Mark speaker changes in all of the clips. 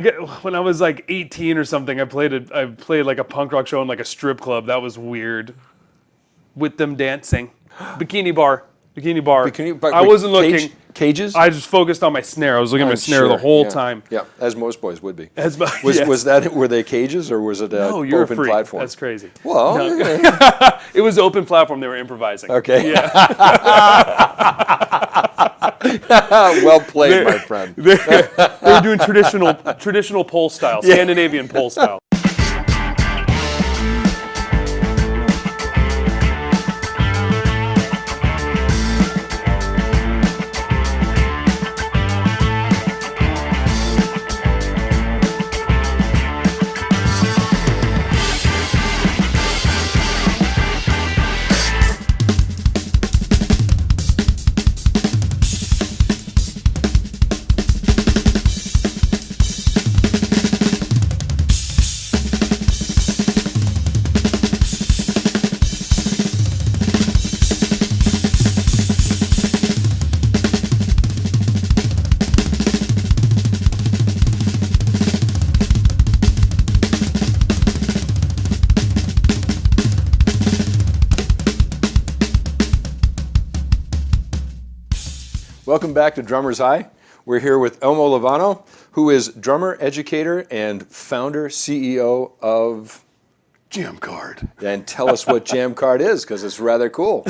Speaker 1: When I was like 18 or something, I played like a punk rock show in like a strip club. That was weird. With them dancing. Bikini bar. I wasn't looking.
Speaker 2: Cages?
Speaker 1: I just focused on my snare. I was looking at my snare the whole time.
Speaker 2: Yeah, as most boys would be.
Speaker 1: Yes.
Speaker 2: Were they cages or was it an
Speaker 1: you're
Speaker 2: open
Speaker 1: a freak.
Speaker 2: platform?
Speaker 1: That's crazy.
Speaker 2: Well,
Speaker 1: It was open platform. They were improvising.
Speaker 2: Okay.
Speaker 1: Yeah.
Speaker 2: Well played, my friend.
Speaker 1: They were doing traditional pole style, Scandinavian pole style.
Speaker 2: Welcome back to Drummers High. We're here with Elmo Lovano, who is drummer, educator, and founder, CEO of
Speaker 1: Jam Card.
Speaker 2: And tell us what Jam Card is, because it's rather cool.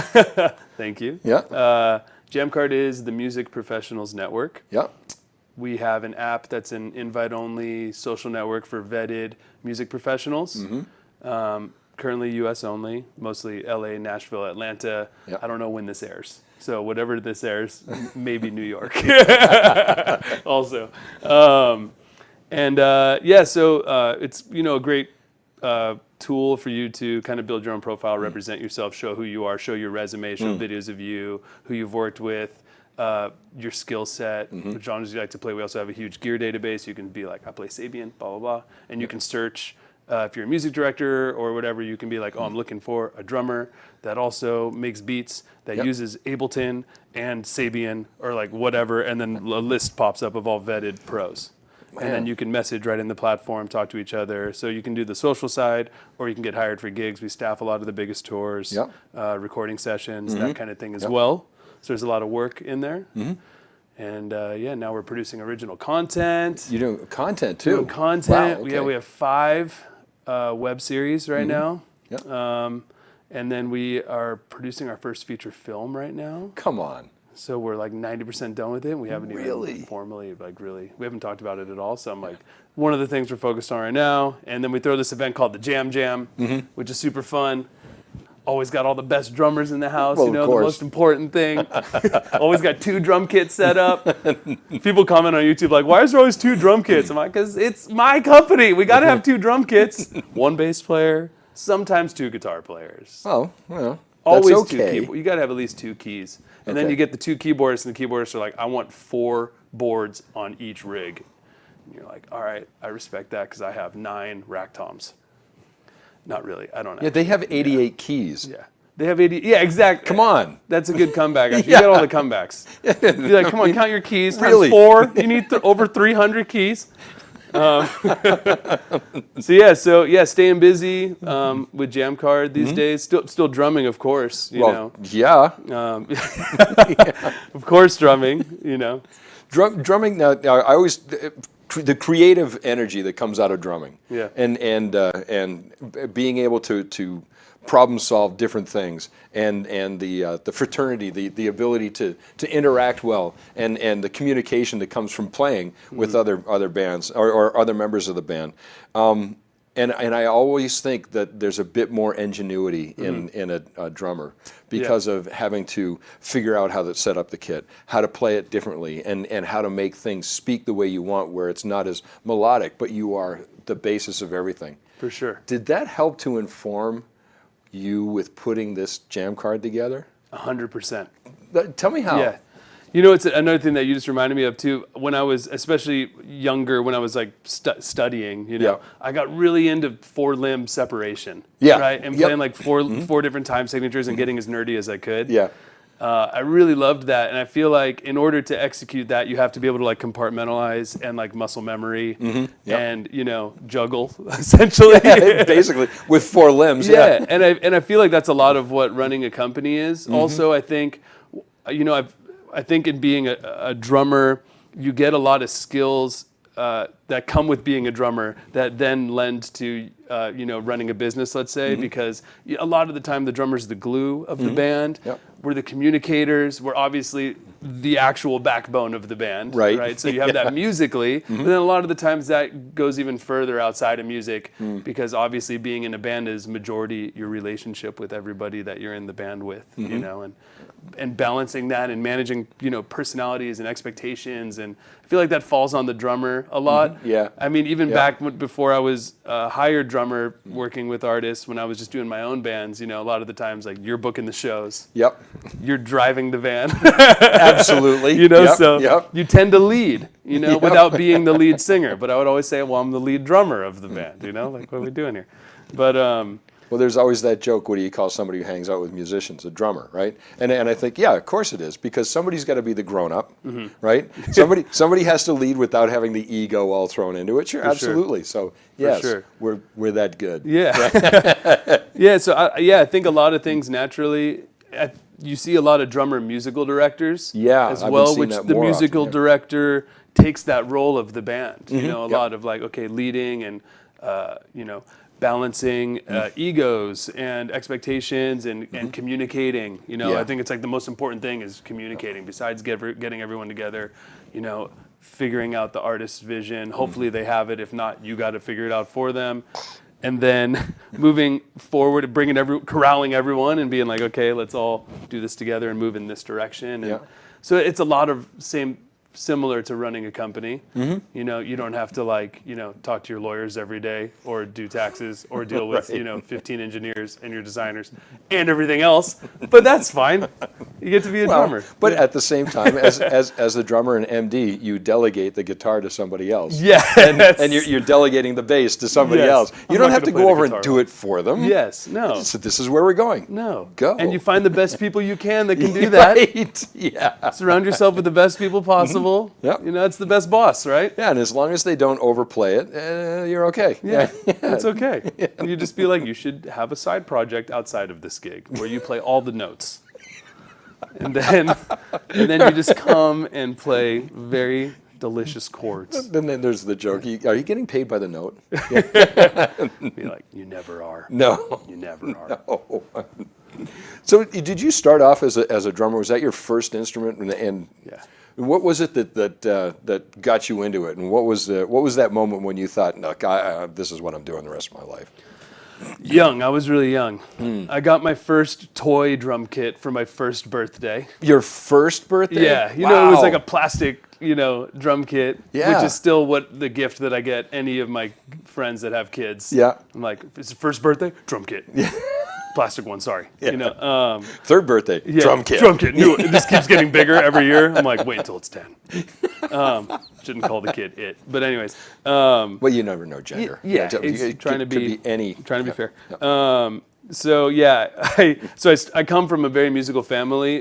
Speaker 1: Thank you.
Speaker 2: Yeah.
Speaker 1: Jam Card is the Music Professionals Network.
Speaker 2: Yeah.
Speaker 1: We have an app that's an invite-only social network for vetted music professionals. Mm-hmm. Currently U.S. only, mostly L.A., Nashville, Atlanta.
Speaker 2: Yeah.
Speaker 1: I don't know when this airs. So whatever this airs, maybe New York also. So it's, a great tool for you to kind of build your own profile, represent yourself, show who you are, show your resume, show videos of you, who you've worked with, your skill set, what genres you like to play. We also have a huge gear database. You can be like, I play Sabian, blah, blah, blah. And you can search. If you're a music director or whatever, you can be like, I'm looking for a drummer that also makes beats, that uses Ableton and Sabian or like whatever, and then a list pops up of all vetted pros. Man. And then you can message right in the platform, talk to each other. So you can do the social side, or you can get hired for gigs. We staff a lot of the biggest tours, recording sessions, that kind of thing as well. So there's a lot of work in there. And now we're producing original content.
Speaker 2: You're doing content too?
Speaker 1: Doing content.
Speaker 2: Wow, okay.
Speaker 1: We have 5 web series right now.
Speaker 2: Yep.
Speaker 1: And then we are producing our first feature film right now.
Speaker 2: Come on.
Speaker 1: So we're like 90% done with it. We haven't even formally, we haven't talked about it at all. So I'm like, one of the things we're focused on right now. And then we throw this event called the Jam Jam, which is super fun. Always got all the best drummers in the house,
Speaker 2: well,
Speaker 1: the most important thing. Always got 2 drum kits set up. People comment on YouTube like, why is there always 2 drum kits? I'm like, because it's my company. We got to have 2 drum kits, 1 bass player, sometimes 2 guitar players.
Speaker 2: Oh, well,
Speaker 1: always
Speaker 2: that's okay.
Speaker 1: 2 keyboards. You got to have at least 2 keys. And then you get the 2 keyboardists, and the keyboardists are like, I want 4 boards on each rig. And you're like, all right, I respect that because I have 9 rack toms. Not really. I don't know.
Speaker 2: Yeah, they have 88 keys.
Speaker 1: Yeah. They have 80. Yeah, exactly.
Speaker 2: Come on.
Speaker 1: That's a good comeback. You got all the comebacks. You're like, come on, count your keys times
Speaker 2: Really?
Speaker 1: 4. You need over 300 keys. Staying busy with Jam Card these days. Still drumming, of course. You know.
Speaker 2: Yeah.
Speaker 1: Of course, drumming.
Speaker 2: Drumming. Now, I always the creative energy that comes out of drumming.
Speaker 1: Yeah.
Speaker 2: And being able to problem solve different things, and the fraternity, the ability to interact well, and the communication that comes from playing with other bands or other members of the band. And I always think that there's a bit more ingenuity in a drummer because of having to figure out how to set up the kit, how to play it differently, and how to make things speak the way you want, where it's not as melodic, but you are the basis of everything.
Speaker 1: For sure.
Speaker 2: Did that help to inform you with putting this Jam Card together?
Speaker 1: 100%.
Speaker 2: Tell me how.
Speaker 1: Yeah. It's another thing that you just reminded me of too. When I was especially younger, when I was like studying, I got really into 4-limb separation.
Speaker 2: Yeah.
Speaker 1: Right. And playing like four different time signatures and getting as nerdy as I could.
Speaker 2: Yeah.
Speaker 1: I really loved that, and I feel like in order to execute that, you have to be able to like compartmentalize and like muscle memory and juggle essentially.
Speaker 2: Basically, with 4 limbs.
Speaker 1: Yeah, and I feel like that's a lot of what running a company is. Also, I think, I think in being a drummer, you get a lot of skills that come with being a drummer that then lend to running a business, let's say, because a lot of the time the drummer's the glue of the band.
Speaker 2: Yep.
Speaker 1: We're the communicators. We're obviously the actual backbone of the band,
Speaker 2: Right.
Speaker 1: So you have that musically, but then a lot of the times that goes even further outside of music because obviously being in a band is majority your relationship with everybody that you're in the band with, and balancing that and managing, personalities and expectations, and I feel like that falls on the drummer a lot.
Speaker 2: Yeah.
Speaker 1: I mean, even back before I was a hired drummer working with artists, when I was just doing my own bands, a lot of the times like you're booking the shows.
Speaker 2: Yep.
Speaker 1: You're driving the van.
Speaker 2: Absolutely.
Speaker 1: You tend to lead, without being the lead singer. But I would always say, well, I'm the lead drummer of the band, like what are we doing here? But
Speaker 2: well, there's always that joke, what do you call somebody who hangs out with musicians? A drummer, right? And I think, yeah, of course it is, because somebody's got to be the grown-up, right? Somebody has to lead without having the ego all thrown into it. Sure, absolutely. So, yes, we're that good.
Speaker 1: Yeah. Yeah, so I think a lot of things naturally, you see a lot of drummer musical directors as well, which the musical director takes that role of the band. A lot of like, okay, leading and, balancing egos and expectations and communicating. I think it's like the most important thing is communicating. Besides getting everyone together, figuring out the artist's vision. Hopefully they have it. If not, you got to figure it out for them. And then moving forward, corralling everyone and being like, okay, let's all do this together and move in this direction. And so it's a lot of similar to running a company. You don't have to talk to your lawyers every day or do taxes or deal with 15 engineers and your designers and everything else, but that's fine. You get to be a drummer.
Speaker 2: But at the same time, as the drummer and MD, you delegate the guitar to somebody else. And you're delegating the bass to somebody else. You don't have to go over and do it for them.
Speaker 1: No.
Speaker 2: So this is where we're going.
Speaker 1: No.
Speaker 2: Go.
Speaker 1: And you find the best people you can that can do that.
Speaker 2: Right. Yeah.
Speaker 1: Surround yourself with the best people possible.
Speaker 2: Yep.
Speaker 1: It's the best boss, right?
Speaker 2: Yeah, and as long as they don't overplay it, you're okay.
Speaker 1: Yeah, it's okay. And you just be like, you should have a side project outside of this gig where you play all the notes. And then you just come and play very delicious chords.
Speaker 2: And then there's the joke, are you getting paid by the note?
Speaker 1: Be like, you never are.
Speaker 2: No.
Speaker 1: You never are.
Speaker 2: No. So did you start off as a drummer? Was that your first instrument? And
Speaker 1: yeah.
Speaker 2: What was it that got you into it? And what was that moment when you thought, look, this is what I'm doing the rest of my life?
Speaker 1: Young. I was really young. I got my first toy drum kit for my first birthday.
Speaker 2: Your first birthday?
Speaker 1: Yeah.
Speaker 2: Wow.
Speaker 1: It was like a plastic, drum kit, which is still the gift that I get any of my friends that have kids.
Speaker 2: Yeah.
Speaker 1: I'm like, it's the first birthday? Drum kit. Yeah. Plastic one, sorry.
Speaker 2: Yeah. Third birthday, drum kit.
Speaker 1: Drum kit. New. It just keeps getting bigger every year. I'm like, wait until it's 10. Shouldn't call the kid it. But anyways.
Speaker 2: Well, you never know gender.
Speaker 1: Yeah. It
Speaker 2: could be any.
Speaker 1: Trying to be fair.
Speaker 2: Yeah.
Speaker 1: I come from a very musical family.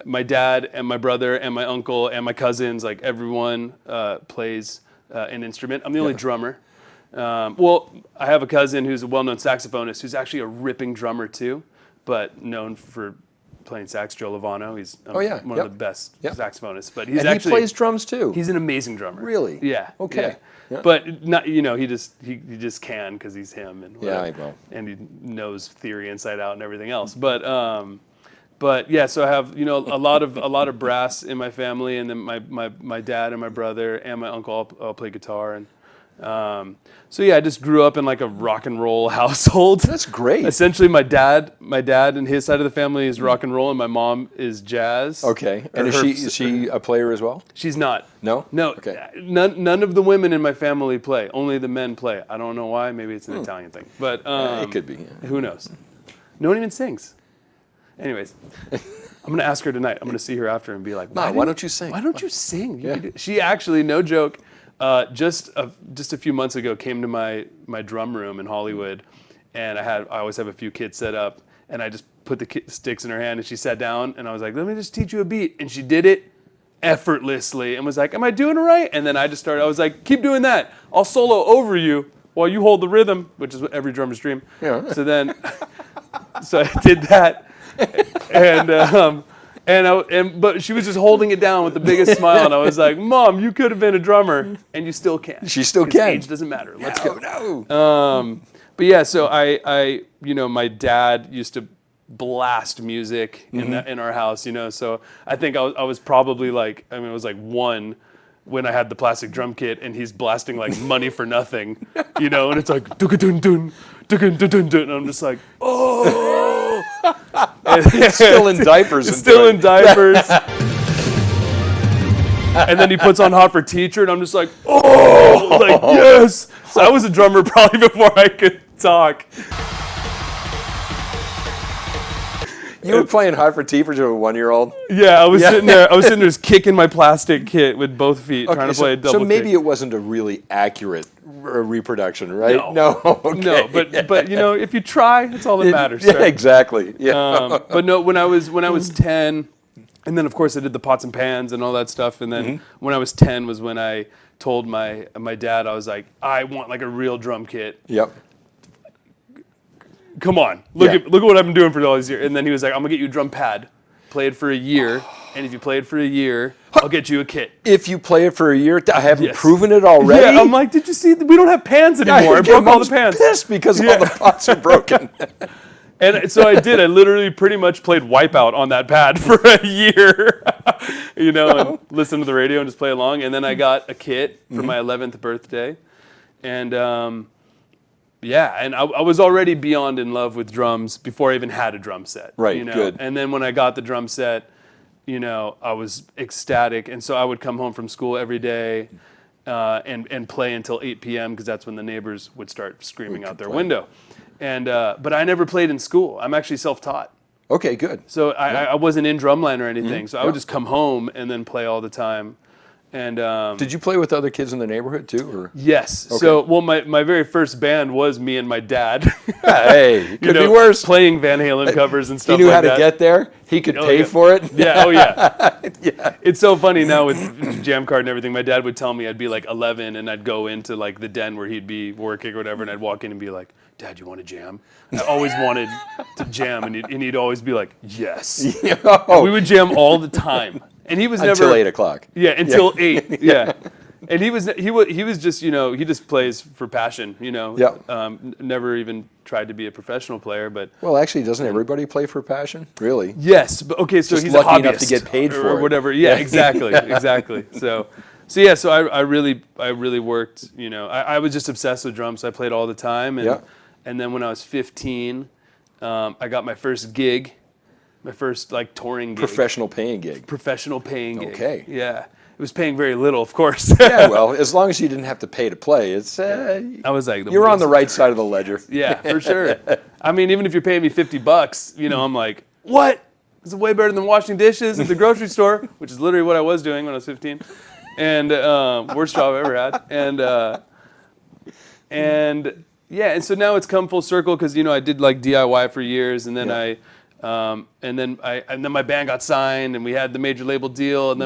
Speaker 1: My dad and my brother and my uncle and my cousins, like everyone plays an instrument. I'm the only drummer. I have a cousin who's a well-known saxophonist who's actually a ripping drummer too, but known for playing sax, Joe Lovano. He's one of the best saxophonists. But he
Speaker 2: plays drums too.
Speaker 1: He's an amazing drummer.
Speaker 2: Really?
Speaker 1: Yeah.
Speaker 2: Okay.
Speaker 1: Yeah. But not, he just can because he's him and and he knows theory inside out and everything else. But so I have a lot of brass in my family, and then my dad and my brother and my uncle all play guitar, and I just grew up in like a rock and roll household.
Speaker 2: That's great.
Speaker 1: Essentially, my dad and his side of the family is rock and roll, and my mom is jazz.
Speaker 2: Okay. And is she a player as well?
Speaker 1: She's not.
Speaker 2: No?
Speaker 1: No.
Speaker 2: Okay.
Speaker 1: None of the women in my family play. Only the men play. I don't know why. Maybe it's an Italian thing. But
Speaker 2: it could be. Yeah.
Speaker 1: Who knows? No one even sings. Anyways, I'm going to ask her tonight. I'm going to see her after and be like,
Speaker 2: why don't you sing?
Speaker 1: Why don't you sing? She actually, no joke, just a few months ago came to my drum room in Hollywood, and I always have a few kids set up, and I just put the sticks in her hand, and she sat down, and I was like, let me just teach you a beat. And she did it effortlessly and was like, am I doing it right? And then I was like, keep doing that. I'll solo over you while you hold the rhythm, which is what every drummer's dream.
Speaker 2: Yeah.
Speaker 1: So then, so I did that. But she was just holding it down with the biggest smile, and I was like, Mom, you could have been a drummer, and you still can.
Speaker 2: She still can.
Speaker 1: Age doesn't matter. Let's go.
Speaker 2: No.
Speaker 1: But yeah, so I my dad used to blast music in our house, so I think I was probably like, it was like 1 when I had the plastic drum kit, and he's blasting like Money for Nothing, and it's like dun dun dun dun dun, and I'm just like, oh,
Speaker 2: Still in diapers.
Speaker 1: Still in diapers. And then he puts on Hot for Teacher, and I'm just like, oh, like, yes. So I was a drummer probably before I could talk.
Speaker 2: You were playing Hot for Teacher to a 1-year-old?
Speaker 1: Yeah, I was sitting there. I was sitting there just kicking my plastic kit with both feet, trying to play a double
Speaker 2: So maybe
Speaker 1: kick.
Speaker 2: it wasn't a really accurate reproduction, right?
Speaker 1: No.
Speaker 2: Okay.
Speaker 1: No, but if you try, that's all that matters.
Speaker 2: Yeah,
Speaker 1: right?
Speaker 2: exactly. Yeah.
Speaker 1: But no, when I was 10, and then of course I did the pots and pans and all that stuff, and then when I was 10 was when I told my dad, I was like, I want like a real drum kit.
Speaker 2: Yep.
Speaker 1: Come on, look at what I've been doing for all these years. And then he was like, I'm gonna get you a drum pad, play it for a year, and if you play it for a year, I'll get you a kit.
Speaker 2: If you play it for a year, I haven't
Speaker 1: Yes.
Speaker 2: proven it already.
Speaker 1: Yeah, I'm like, did you see? We don't have pans anymore. I broke all the pans.
Speaker 2: Pissed because all the pots are broken.
Speaker 1: And so I did. I literally pretty much played Wipeout on that pad for a year, and listened to the radio and just play along. And then I got a kit for my 11th birthday, and and I was already beyond in love with drums before I even had a drum set.
Speaker 2: Right. Good.
Speaker 1: And then when I got the drum set, I was ecstatic, and so I would come home from school every day and play until 8 p.m. because that's when the neighbors would start screaming out their window. And but I never played in school. I'm actually self-taught.
Speaker 2: Okay, good.
Speaker 1: So I wasn't in drumline or anything. So I would just come home and then play all the time. And
Speaker 2: Did you play with other kids in the neighborhood too? Or?
Speaker 1: Yes. Okay. So my very first band was me and my dad.
Speaker 2: Hey, could be worse.
Speaker 1: Playing Van Halen covers and stuff.
Speaker 2: He knew
Speaker 1: like
Speaker 2: how to get there. He could pay for it.
Speaker 1: Yeah. Oh yeah. Yeah. It's so funny now with Jam Card and everything. My dad would tell me I'd be like 11 and I'd go into like the den where he'd be working or whatever, and I'd walk in and be like, Dad, you want to jam? And I always wanted to jam, and he'd always be like, yes. And we would jam all the time. And he was never
Speaker 2: until 8 o'clock.
Speaker 1: Yeah, until 8. Yeah, and he was just he just plays for passion.
Speaker 2: Yeah.
Speaker 1: Never even tried to be a professional player, but
Speaker 2: Well, actually, doesn't everybody play for passion? Really?
Speaker 1: yes, but okay, so
Speaker 2: Just
Speaker 1: he's a
Speaker 2: lucky
Speaker 1: hobbyist
Speaker 2: enough to get paid for
Speaker 1: or
Speaker 2: it.
Speaker 1: whatever. Yeah, exactly, exactly. So I really worked. I was just obsessed with drums. So I played all the time, and then when I was 15, I got my first gig. My first touring gig.
Speaker 2: Professional paying gig.
Speaker 1: Professional paying gig.
Speaker 2: Okay.
Speaker 1: Yeah. It was paying very little, of course.
Speaker 2: Yeah, well, as long as you didn't have to pay to play, it's
Speaker 1: I was like,
Speaker 2: you're on the right side of the ledger.
Speaker 1: Yeah, for sure. I mean, even if you're paying me $50, I'm like, what? This is way better than washing dishes at the grocery store, which is literally what I was doing when I was 15. And worst job I ever had. And so now it's come full circle because I did DIY for years, and then and then my band got signed, and we had the major label deal, and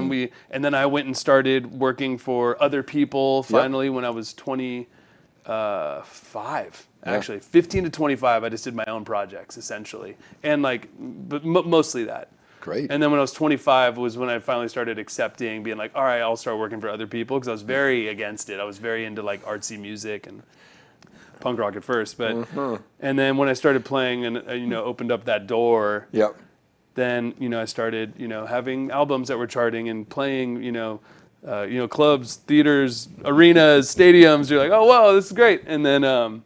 Speaker 1: then I went and started working for other people finally when I was 25. Actually, 15 to 25, I just did my own projects essentially, and but mostly that.
Speaker 2: Great.
Speaker 1: And then when I was 25 was when I finally started accepting, being like, all right, I'll start working for other people, because I was very against it. I was very into artsy music and punk rock at first, but and then when I started playing and opened up that door, then I started having albums that were charting and playing clubs, theaters, arenas, stadiums. You're like, oh wow, this is great. And then and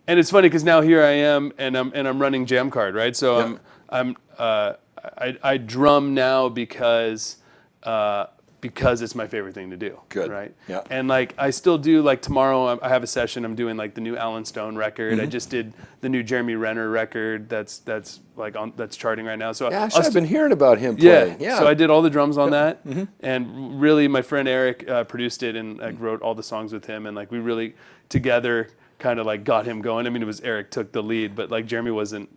Speaker 1: it's funny because now here I am and I'm running Jam Card, right? So I drum now because it's my favorite thing to do.
Speaker 2: Good.
Speaker 1: Right?
Speaker 2: Yeah.
Speaker 1: And I still do, tomorrow I have a session, I'm doing the new Alan Stone record. I just did the new Jeremy Renner record that's charting right now. So
Speaker 2: I've been hearing about him playing. Yeah.
Speaker 1: So I did all the drums on that. And really my friend Eric produced it and wrote all the songs with him, and we really together kind of got him going. I mean, it was Eric took the lead, but Jeremy wasn't,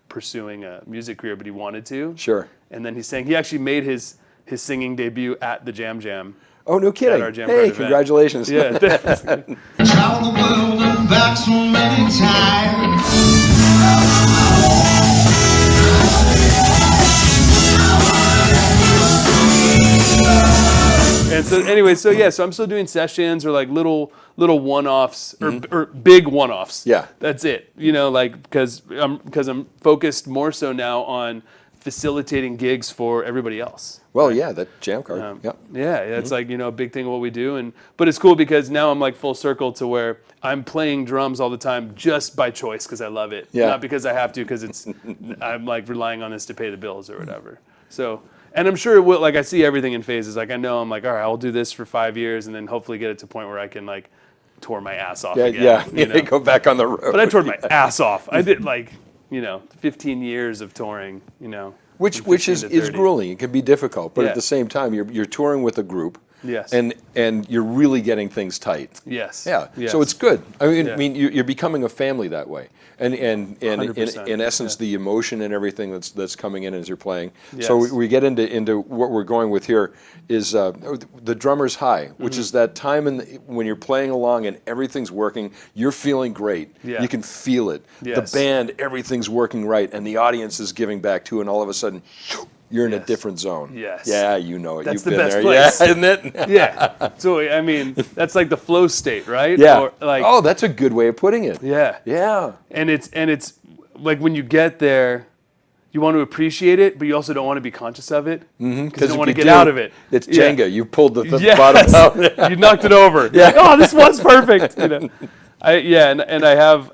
Speaker 1: pursuing a music career, but he wanted to.
Speaker 2: Sure.
Speaker 1: And then he actually made his singing debut at the Jam Jam.
Speaker 2: Oh, no kidding.
Speaker 1: Our Jam
Speaker 2: Hey,
Speaker 1: Card event.
Speaker 2: congratulations.
Speaker 1: Yeah.
Speaker 3: Travel the world and back so many times.
Speaker 1: And so anyway, so I'm still doing sessions or like little one-offs or big one-offs.
Speaker 2: Yeah.
Speaker 1: That's it. You know, like because I'm focused more so now on facilitating gigs for everybody else.
Speaker 2: Well, yeah, that Jam Card. Yep.
Speaker 1: Yeah, it's like, you know, a big thing of what we do. But it's cool because now I'm like full circle to where I'm playing drums all the time just by choice because I love it.
Speaker 2: Yeah.
Speaker 1: Not because I have to, because I'm like relying on this to pay the bills or whatever. So, and I'm sure it will, like I see everything in phases. Like I know I'm like, all right, I'll do this for 5 years and then hopefully get it to a point where I can like tour my ass off again.
Speaker 2: Yeah,
Speaker 1: you know?
Speaker 2: go back on the road.
Speaker 1: But I toured my ass off. I did like, 15 years of touring,
Speaker 2: Which
Speaker 1: from
Speaker 2: is
Speaker 1: 15 to 30.
Speaker 2: grueling. It can be difficult, but
Speaker 1: Yeah.
Speaker 2: at the same time, you're touring with a group.
Speaker 1: Yes.
Speaker 2: And you're really getting things tight.
Speaker 1: Yes.
Speaker 2: Yeah.
Speaker 1: Yes.
Speaker 2: So it's good. I
Speaker 1: Yeah.
Speaker 2: mean, you're becoming a family that way. And
Speaker 1: 100%,
Speaker 2: in essence,
Speaker 1: yeah.
Speaker 2: the emotion and everything that's coming in as you're playing.
Speaker 1: Yes.
Speaker 2: So we get into what we're going with here is the drummer's high, which
Speaker 1: Mm-hmm.
Speaker 2: is that time when you're playing along and everything's working, you're feeling great.
Speaker 1: Yeah.
Speaker 2: You can feel it.
Speaker 1: Yes.
Speaker 2: The band, everything's working right, and the audience is giving back too, and all of a sudden, you're in a
Speaker 1: Yes.
Speaker 2: different zone.
Speaker 1: Yes.
Speaker 2: Yeah, you know it.
Speaker 1: That's
Speaker 2: You've
Speaker 1: the
Speaker 2: been
Speaker 1: best
Speaker 2: there.
Speaker 1: place.
Speaker 2: Yeah, isn't it?
Speaker 1: Yeah. So I mean, that's like the flow state, right?
Speaker 2: Yeah.
Speaker 1: Or like,
Speaker 2: oh, that's a good way of putting it.
Speaker 1: yeah.
Speaker 2: Yeah.
Speaker 1: And it's like when you get there, you want to appreciate it, but you also don't want to be conscious of it because you
Speaker 2: if
Speaker 1: don't want to
Speaker 2: you
Speaker 1: get
Speaker 2: do,
Speaker 1: out of it.
Speaker 2: It's
Speaker 1: Yeah.
Speaker 2: Jenga. You pulled the
Speaker 1: Yes.
Speaker 2: bottom out.
Speaker 1: You knocked it over.
Speaker 2: Yeah.
Speaker 1: Like, oh, this was perfect. And I have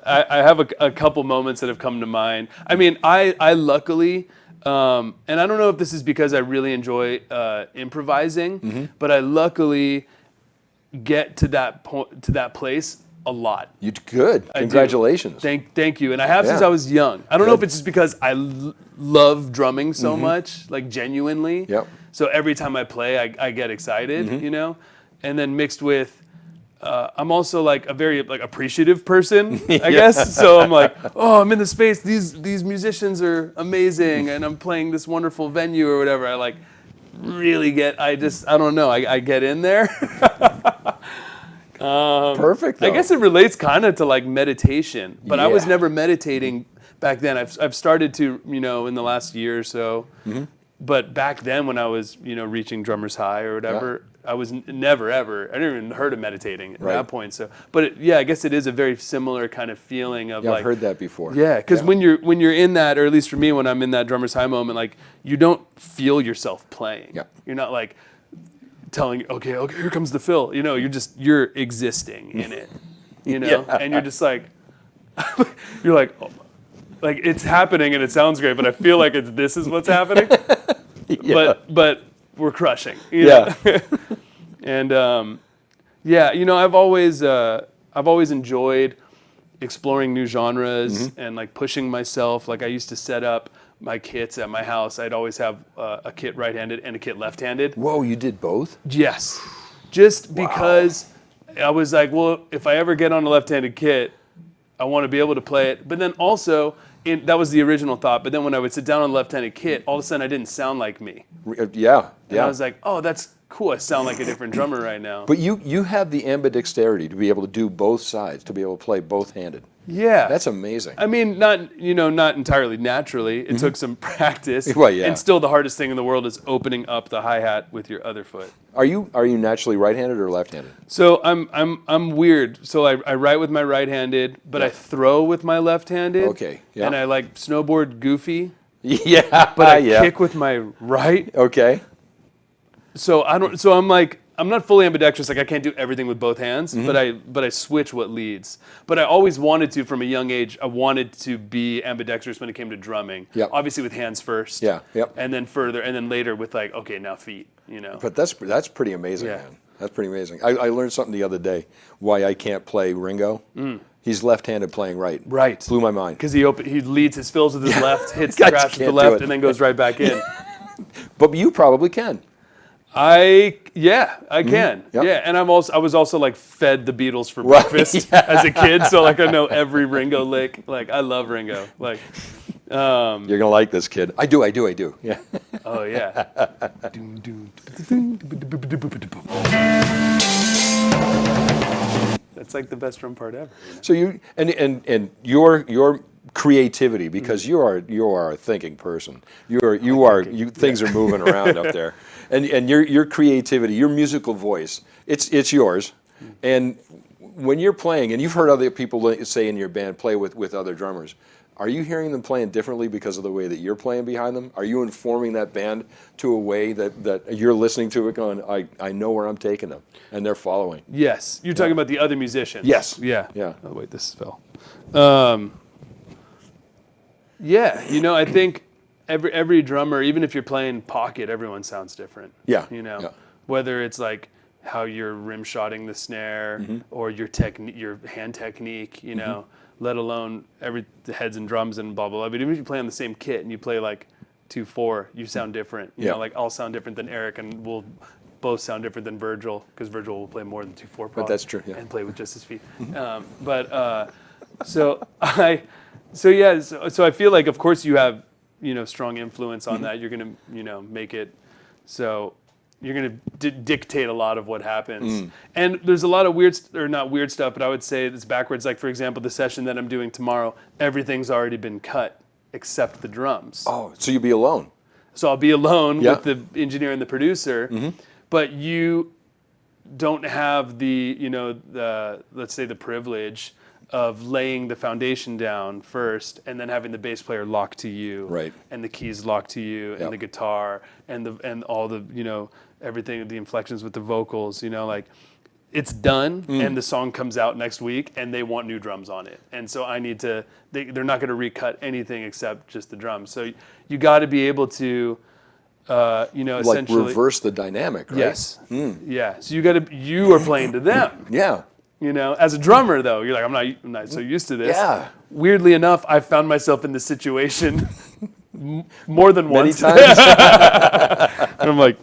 Speaker 1: a couple moments that have come to mind. I mean, I luckily. And I don't know if this is because I really enjoy improvising, but I luckily get to that point, to that place a lot.
Speaker 2: You good.
Speaker 1: I do.
Speaker 2: Congratulations.
Speaker 1: Thank you. And I have since
Speaker 2: Yeah.
Speaker 1: I was young. I don't know if
Speaker 2: Good.
Speaker 1: it's just because I love drumming so much, like genuinely.
Speaker 2: Yep.
Speaker 1: So every time I play, I get excited, and then mixed with. I'm also like a very like appreciative person, I guess. So I'm like, oh, I'm in the space. These musicians are amazing, and I'm playing this wonderful venue or whatever. I like really get. I don't know. I get in there.
Speaker 2: Perfect.
Speaker 1: I
Speaker 2: though.
Speaker 1: guess it relates kind of to like meditation, but I was
Speaker 2: Yeah.
Speaker 1: never meditating back then. I've started to in the last year or so. But back then when I was reaching drummer's high or whatever. I was never ever. I never even heard of meditating at
Speaker 2: Right.
Speaker 1: that point. So, but I guess it is a very similar kind of feeling of
Speaker 2: Yeah,
Speaker 1: like.
Speaker 2: I've heard that before.
Speaker 1: Yeah, because when you're in that, or at least for me, when I'm in that drummer's high moment, like you don't feel yourself playing.
Speaker 2: Yeah.
Speaker 1: You're not like telling, okay, here comes the fill. You're existing in it.
Speaker 2: Yeah.
Speaker 1: And you're just like, you're like, oh, like it's happening and it sounds great, but I feel like this is what's happening.
Speaker 2: Yeah.
Speaker 1: But we're crushing.
Speaker 2: Yeah.
Speaker 1: And I've always enjoyed exploring new genres and like pushing myself. Like I used to set up my kits at my house. I'd always have a kit right-handed and a kit left-handed.
Speaker 2: Whoa, you did both?
Speaker 1: Yes, just because I was like, well, if I ever get on a left-handed kit, I want to be able to play it. But then also, that was the original thought. But then when I would sit down on a left-handed kit, all of a sudden I didn't sound like me.
Speaker 2: Yeah.
Speaker 1: And I was like, oh, that's cool. I sound like a different drummer right now.
Speaker 2: But you have the ambidexterity to be able to do both sides, to be able to play both-handed.
Speaker 1: Yeah.
Speaker 2: That's amazing.
Speaker 1: I mean, not entirely naturally. It took some practice.
Speaker 2: Well, yeah.
Speaker 1: And still the hardest thing in the world is opening up the hi-hat with your other foot.
Speaker 2: Are you naturally right-handed or left-handed?
Speaker 1: So I'm weird. So I write with my right-handed, but I throw with my left-handed.
Speaker 2: Okay, yeah.
Speaker 1: And I like snowboard goofy,
Speaker 2: Yeah.
Speaker 1: but I
Speaker 2: yeah.
Speaker 1: kick with my right.
Speaker 2: Okay.
Speaker 1: So I'm not fully ambidextrous. Like I can't do everything with both hands, but I switch what leads. But I always wanted to, from a young age, I wanted to be ambidextrous when it came to drumming.
Speaker 2: Yep.
Speaker 1: Obviously with hands first.
Speaker 2: Yeah, yep.
Speaker 1: And then further, and then later with like, okay, now feet.
Speaker 2: But that's pretty amazing,
Speaker 1: Yeah.
Speaker 2: man. That's pretty amazing. I learned something the other day why I can't play Ringo. He's left-handed playing right.
Speaker 1: Right.
Speaker 2: Blew my mind.
Speaker 1: Because he leads his fills with his left, hits the
Speaker 2: I
Speaker 1: crash with the
Speaker 2: can't do
Speaker 1: left,
Speaker 2: it.
Speaker 1: and then goes right back in.
Speaker 2: But you probably can.
Speaker 1: I can.
Speaker 2: Yep.
Speaker 1: Yeah, and I was also like fed the Beatles for
Speaker 2: Right,
Speaker 1: breakfast
Speaker 2: yeah.
Speaker 1: as a kid, so like I know every Ringo lick. Like I love Ringo. Like
Speaker 2: You're gonna like this, kid. I do. Yeah.
Speaker 1: Oh yeah. That's like the best drum part ever.
Speaker 2: So you and your creativity, because you are a thinking person. Things are moving around up there, and your creativity, your musical voice, it's yours. And when you're playing, and you've heard other people say in your band play with other drummers, are you hearing them playing differently because of the way that you're playing behind them? Are you informing that band to a way that you're listening to it going, I know where I'm taking them, and they're following?
Speaker 1: Yes. You're talking about the other musicians.
Speaker 2: Yes.
Speaker 1: Yeah.
Speaker 2: Yeah.
Speaker 1: Oh, wait, this fell. Yeah, I think every drummer, even if you're playing pocket, everyone sounds different.
Speaker 2: Yeah.
Speaker 1: Yeah. Whether it's like how you're rim shotting the snare or your hand technique, let alone the heads and drums and blah, blah, blah. But even if you play on the same kit and you play like 2/4, you sound different. You know, like I'll sound different than Eric, and we'll both sound different than Virgil, because Virgil will play more than 2/4 probably.
Speaker 2: But that's true, yeah.
Speaker 1: And play with just his feet. So I feel like, of course, you have, strong influence on that. You're going to, make it so you're going to dictate a lot of what happens. And there's a lot of not weird stuff, but I would say it's backwards. Like, for example, the session that I'm doing tomorrow, everything's already been cut except the drums.
Speaker 2: Oh, so you'll be alone.
Speaker 1: So I'll be alone with the engineer and the producer, but you don't have let's say the privilege of laying the foundation down first and then having the bass player lock to you,
Speaker 2: right,
Speaker 1: and the keys lock to you, and the guitar and all the everything, the inflections with the vocals, like it's done and the song comes out next week and they want new drums on it, and so I need to. They're not going to recut anything except just the drums. So you got to be able to.
Speaker 2: Like
Speaker 1: essentially
Speaker 2: reverse the dynamic, right?
Speaker 1: Yes. Yeah. So you are playing to them.
Speaker 2: Yeah.
Speaker 1: As a drummer though, you're like, I'm not so used to this.
Speaker 2: Yeah.
Speaker 1: Weirdly enough, I found myself in this situation more than once.
Speaker 2: Many times.
Speaker 1: And I'm like,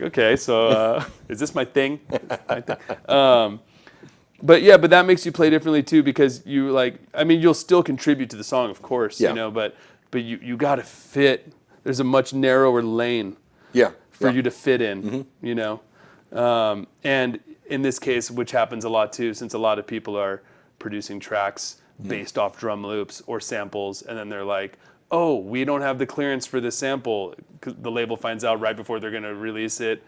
Speaker 1: okay, so is this my thing? But that makes you play differently too, because you'll still contribute to the song, of course, but you got to fit. There's a much narrower lane for you to fit in, and in this case, which happens a lot too, since a lot of people are producing tracks based off drum loops or samples, and then they're like, oh, we don't have the clearance for this sample, 'cause the label finds out right before they're going to release it.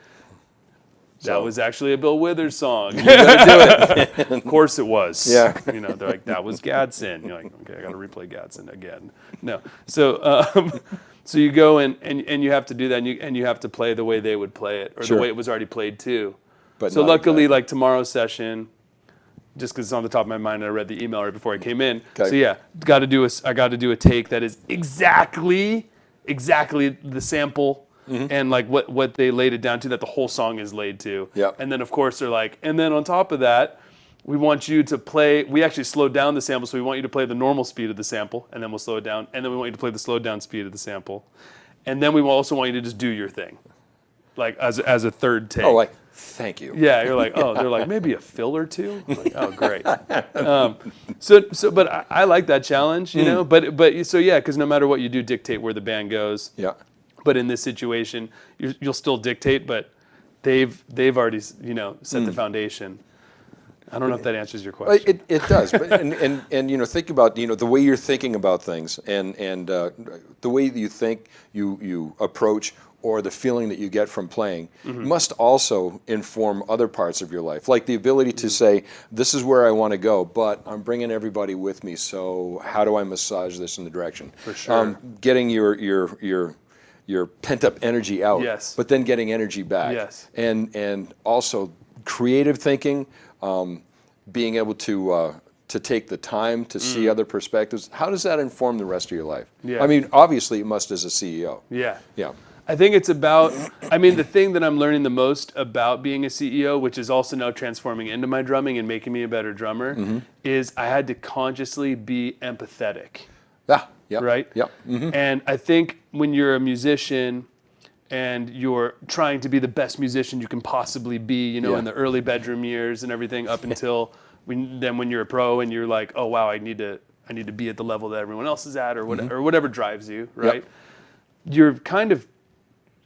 Speaker 1: That was actually a Bill Withers song. You gotta do it. Of course it was.
Speaker 2: Yeah.
Speaker 1: They're like, that was Gadsden. You're like, okay, I got to replay Gadsden again. No. So so you go and you have to do that, and you have to play the way they would play it, or the way it was already played too.
Speaker 2: But
Speaker 1: so luckily, like tomorrow's session, just because it's on the top of my mind, and I read the email right before I came in.
Speaker 2: Okay.
Speaker 1: So yeah, I got to do a take that is exactly the sample. And like what they laid it down to, that the whole song is laid to.
Speaker 2: Yep.
Speaker 1: And then of course they're like, and then on top of that, we want you to play. We actually slowed down the sample, so we want you to play the normal speed of the sample, and then we'll slow it down, and then we want you to play the slowed down speed of the sample, and then we will also want you to just do your thing, like as a third take.
Speaker 2: Oh, like thank you.
Speaker 1: Yeah, you're like, oh, they're like, maybe a fill or two. I'm like, oh, great. But I like that challenge, But so yeah, because no matter what you do, dictate where the band goes.
Speaker 2: Yeah.
Speaker 1: But in this situation, you'll still dictate, but they've already set the foundation. I don't know if that answers your question.
Speaker 2: It does, but and think about the way you're thinking about things, and the way that you think, you approach, or the feeling that you get from playing must also inform other parts of your life, like the ability to say, this is where I want to go, but I'm bringing everybody with me. So how do I massage this in the direction?
Speaker 1: For sure.
Speaker 2: Getting your pent-up energy out,
Speaker 1: Yes.
Speaker 2: but then getting energy back.
Speaker 1: Yes.
Speaker 2: And also creative thinking, being able to take the time to see other perspectives. How does that inform the rest of your life?
Speaker 1: Yeah.
Speaker 2: I mean, obviously it must as a CEO.
Speaker 1: Yeah.
Speaker 2: Yeah.
Speaker 1: I think it's about, the thing that I'm learning the most about being a CEO, which is also now transforming into my drumming and making me a better drummer, is I had to consciously be empathetic.
Speaker 2: Yeah. Yep.
Speaker 1: Right?
Speaker 2: Yep. Mm-hmm.
Speaker 1: And I think when you're a musician and you're trying to be the best musician you can possibly be, in the early bedroom years and everything up until when you're a pro and you're like, oh wow, I need to I need to be at the level that everyone else is at, or whatever drives you, right? You're kind of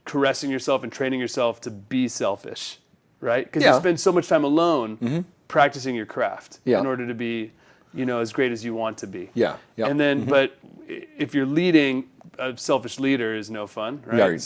Speaker 1: caressing yourself and training yourself to be selfish, right? Because you spend so much time alone practicing your craft in order to be, as great as you want to be. And then, but if you're leading, a selfish leader is no fun, right?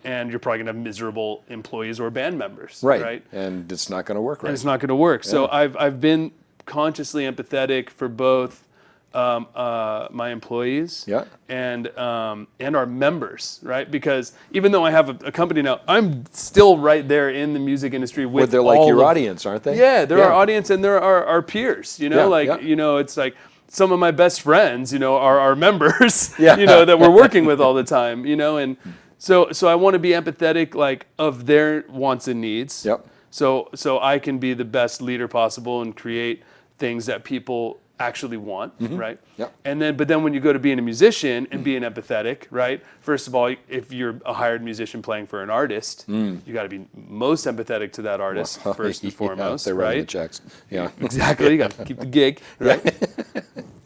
Speaker 1: And you're probably gonna have miserable employees or band members, right?
Speaker 2: And it's not gonna work right.
Speaker 1: And it's not gonna work. So I've been consciously empathetic for both my employees and our members, right? Because even though I have a company now, I'm still right there in the music industry with
Speaker 2: they're like your audience, aren't they?
Speaker 1: Yeah, they're our audience and they're our peers. It's like some of my best friends, are our members, that we're working with all the time, and so I want to be empathetic, like, of their wants and needs. So I can be the best leader possible and create things that people actually want, right? But then when you go to being a musician and being empathetic, right? First of all, if you're a hired musician playing for an artist, you got to be most empathetic to that artist first and foremost,
Speaker 2: they're
Speaker 1: right?
Speaker 2: writing the checks.
Speaker 1: Exactly. You got to keep the gig, right?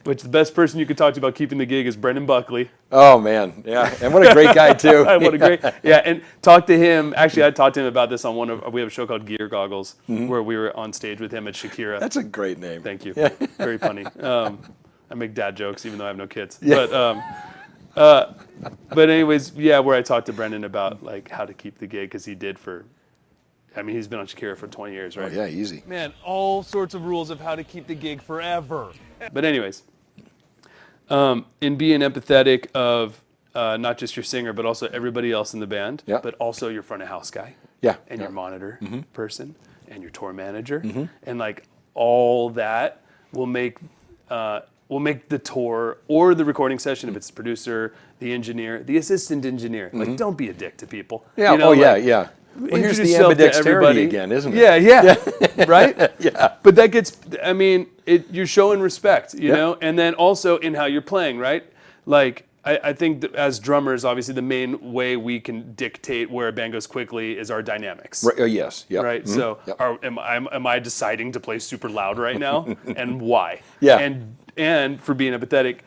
Speaker 1: Which the best person you could talk to about keeping the gig is Brendan Buckley.
Speaker 2: Oh man, and what a great guy too.
Speaker 1: What a great, and talk to him. Actually, I talked to him about this on we have a show called Gear Goggles, where we were on stage with him at Shakira.
Speaker 2: That's a great name.
Speaker 1: Thank you. Very funny. I make dad jokes even though I have no kids. But anyways, where I talked to Brendan about like how to keep the gig, because he did he's been on Shakira for 20 years, right?
Speaker 2: Oh, yeah, easy.
Speaker 1: Man, all sorts of rules of how to keep the gig forever. But anyways, in being empathetic of not just your singer, but also everybody else in the band, but also your front of house guy, and your monitor person, and your tour manager, and like all that will make the tour or the recording session, if it's the producer, the engineer, the assistant engineer, like, don't be a dick to people.
Speaker 2: Well, here's the ambidexterity again, isn't it?
Speaker 1: Right? But that gets, you're showing respect, know, and then also in how you're playing, right? Like, I think that as drummers, obviously the main way we can dictate where a band goes quickly is our dynamics.
Speaker 2: Right. Yes.
Speaker 1: Right. So, am I deciding to play super loud right now, and why? And for being empathetic,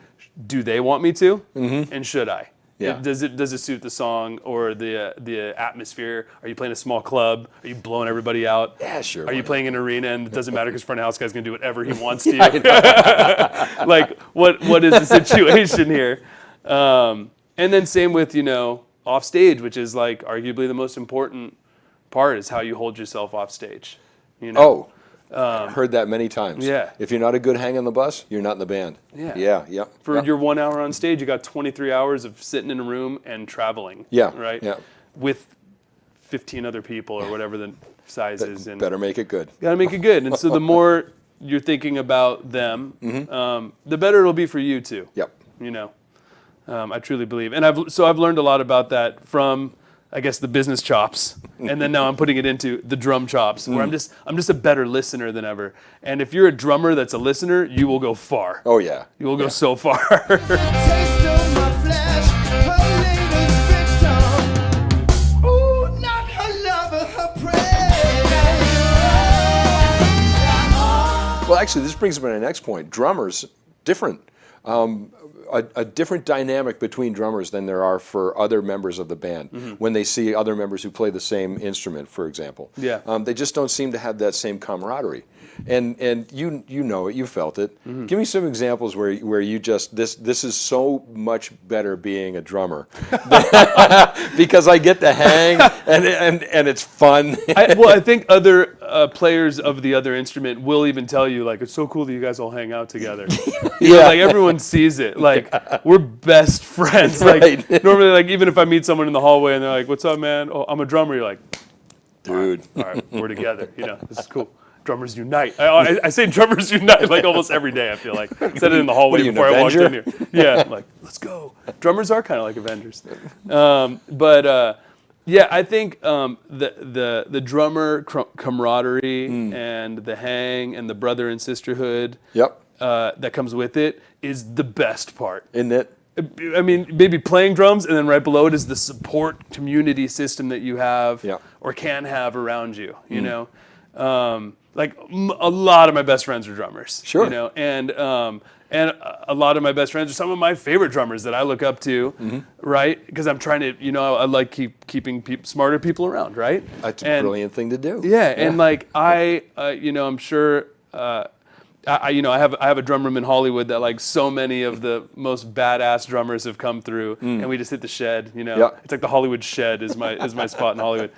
Speaker 1: do they want me to, and should I? Does it suit the song or the atmosphere? Are you playing a small club? Are you blowing everybody out?
Speaker 2: Yeah, sure.
Speaker 1: Are you playing an arena and it doesn't matter because front of house guy's gonna do whatever he wants to? Like, what is the situation here? And then same with off stage, which is like arguably the most important part, is how you hold yourself off stage.
Speaker 2: Heard that many times. If you're not a good hang on the bus, you're not in the band. For your 1 hour on stage, you got 23 hours of sitting in a room and traveling. Right? With 15 other people or whatever the size is. And better make it good.
Speaker 1: Gotta make it good. And so the more you're thinking about them, the better it'll be for you too. I truly believe. And I've learned a lot about that from, I guess, the business chops, and then now I'm putting it into the drum chops, where I'm just a better listener than ever. And if you're a drummer that's a listener, you will go far.
Speaker 2: Oh yeah,
Speaker 1: you will go so far.
Speaker 2: Well, actually, this brings me to my next point. Drummers, different. A different dynamic between drummers than there are for other members of the band when they see other members who play the same instrument, for example. They just don't seem to have that same camaraderie. And you know it, you felt it. Give me some examples where you just, this is so much better being a drummer because I get to hang and it's fun.
Speaker 1: I think other players of the other instrument will even tell you, like, it's so cool that you guys all hang out together. Like, everyone sees it. Like, we're best friends. Like, normally, like, even if I meet someone in the hallway and they're like, "What's up, man?" "Oh, I'm a drummer." You're like,
Speaker 2: "Dude,
Speaker 1: all right, we're together. This is cool. Drummers unite." I say drummers unite like almost every day. I feel like I said it in the hallway before I walked in here. I'm like, let's go. Drummers are kind of like Avengers. I think the drummer camaraderie and the hang and the brother and sisterhood that comes with it is the best part.
Speaker 2: Isn't it?
Speaker 1: I mean, maybe playing drums, and then right below it is the support community system that you have or can have around you. You know. like a lot of my best friends are drummers.
Speaker 2: Sure.
Speaker 1: You know, and a lot of my best friends are some of my favorite drummers that I look up to, right? Because I'm trying to, I like keeping smarter people around, right?
Speaker 2: That's a brilliant thing to do.
Speaker 1: Yeah, and like I'm sure. I have a drum room in Hollywood that like so many of the most badass drummers have come through, and we just hit the shed. It's like the Hollywood shed is my spot in Hollywood,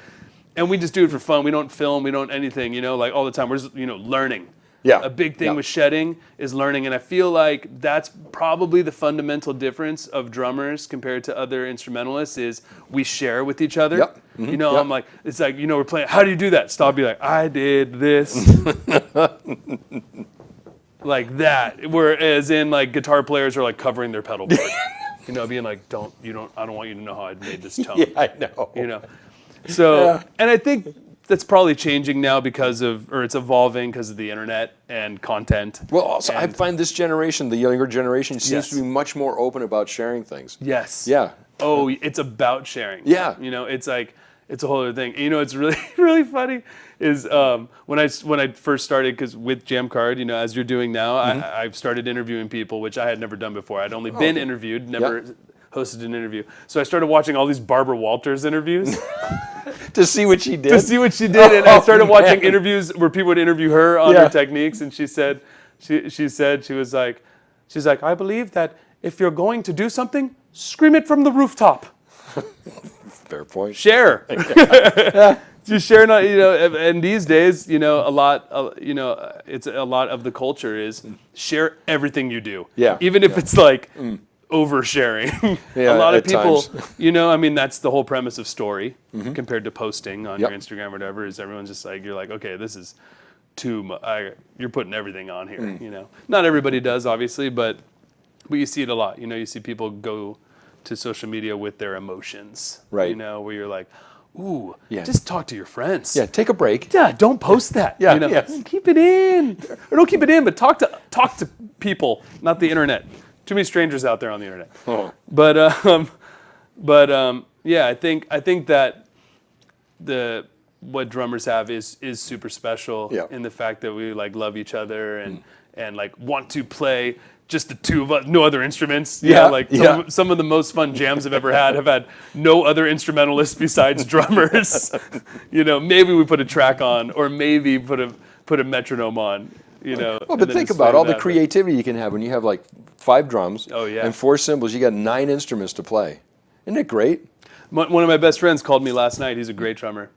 Speaker 1: and we just do it for fun. We don't film, we don't anything. Like all the time. We're just learning.
Speaker 2: Yeah.
Speaker 1: A big thing with shedding is learning, and I feel like that's probably the fundamental difference of drummers compared to other instrumentalists is we share with each other.
Speaker 2: Yep. Mm-hmm.
Speaker 1: I'm like, it's like, we're playing, how do you do that? Stop, be like, I did this. Like that. Whereas in like guitar players are like covering their pedal board. Being like, I don't want you to know how I made this tone.
Speaker 2: Yeah, I know.
Speaker 1: So, and I think that's probably changing now it's evolving because of the internet and content.
Speaker 2: Well, also, I find this generation, the younger generation, seems to be much more open about sharing things.
Speaker 1: Yes.
Speaker 2: Yeah.
Speaker 1: Oh, it's about sharing.
Speaker 2: Yeah.
Speaker 1: It's like, it's a whole other thing. It's really, really funny is when I first started, because with Jamcard, as you're doing now, I've started interviewing people, which I had never done before. I'd only been interviewed, never hosted an interview. So I started watching all these Barbara Walters interviews.
Speaker 2: To see what she did?
Speaker 1: To see what she did. And I started watching interviews where people would interview her on her techniques. And she said, she was like, I believe that if you're going to do something, scream it from the rooftop.
Speaker 2: Fair point.
Speaker 1: Share. Just share, and these days, a lot, it's a lot of the culture is share everything you do.
Speaker 2: Yeah.
Speaker 1: Even if it's like oversharing.
Speaker 2: Yeah,
Speaker 1: a lot of
Speaker 2: at
Speaker 1: people,
Speaker 2: times.
Speaker 1: that's the whole premise of story compared to posting on your Instagram or whatever, is everyone's just like, you're like, okay, this is too much. You're putting everything on here, Not everybody does, obviously, but you see it a lot. You see people go to social media with their emotions.
Speaker 2: Right.
Speaker 1: Where you're like, ooh, just talk to your friends.
Speaker 2: Yeah, take a break.
Speaker 1: Yeah, don't post that.
Speaker 2: Yes.
Speaker 1: Keep it in. Or don't keep it in, but talk to people, not the internet. Too many strangers out there on the internet.
Speaker 2: Oh.
Speaker 1: But I think that what drummers have is super special in the fact that we like love each other and like want to play just the two of us, no other instruments. Some of the most fun jams I've ever have had no other instrumentalists besides drummers. Maybe we put a track on, or maybe put a metronome on.
Speaker 2: Well, but think about all the creativity you can have when you have like 5 drums and 4 cymbals. You got 9 instruments to play. Isn't it great?
Speaker 1: One of my best friends called me last night. He's a great drummer,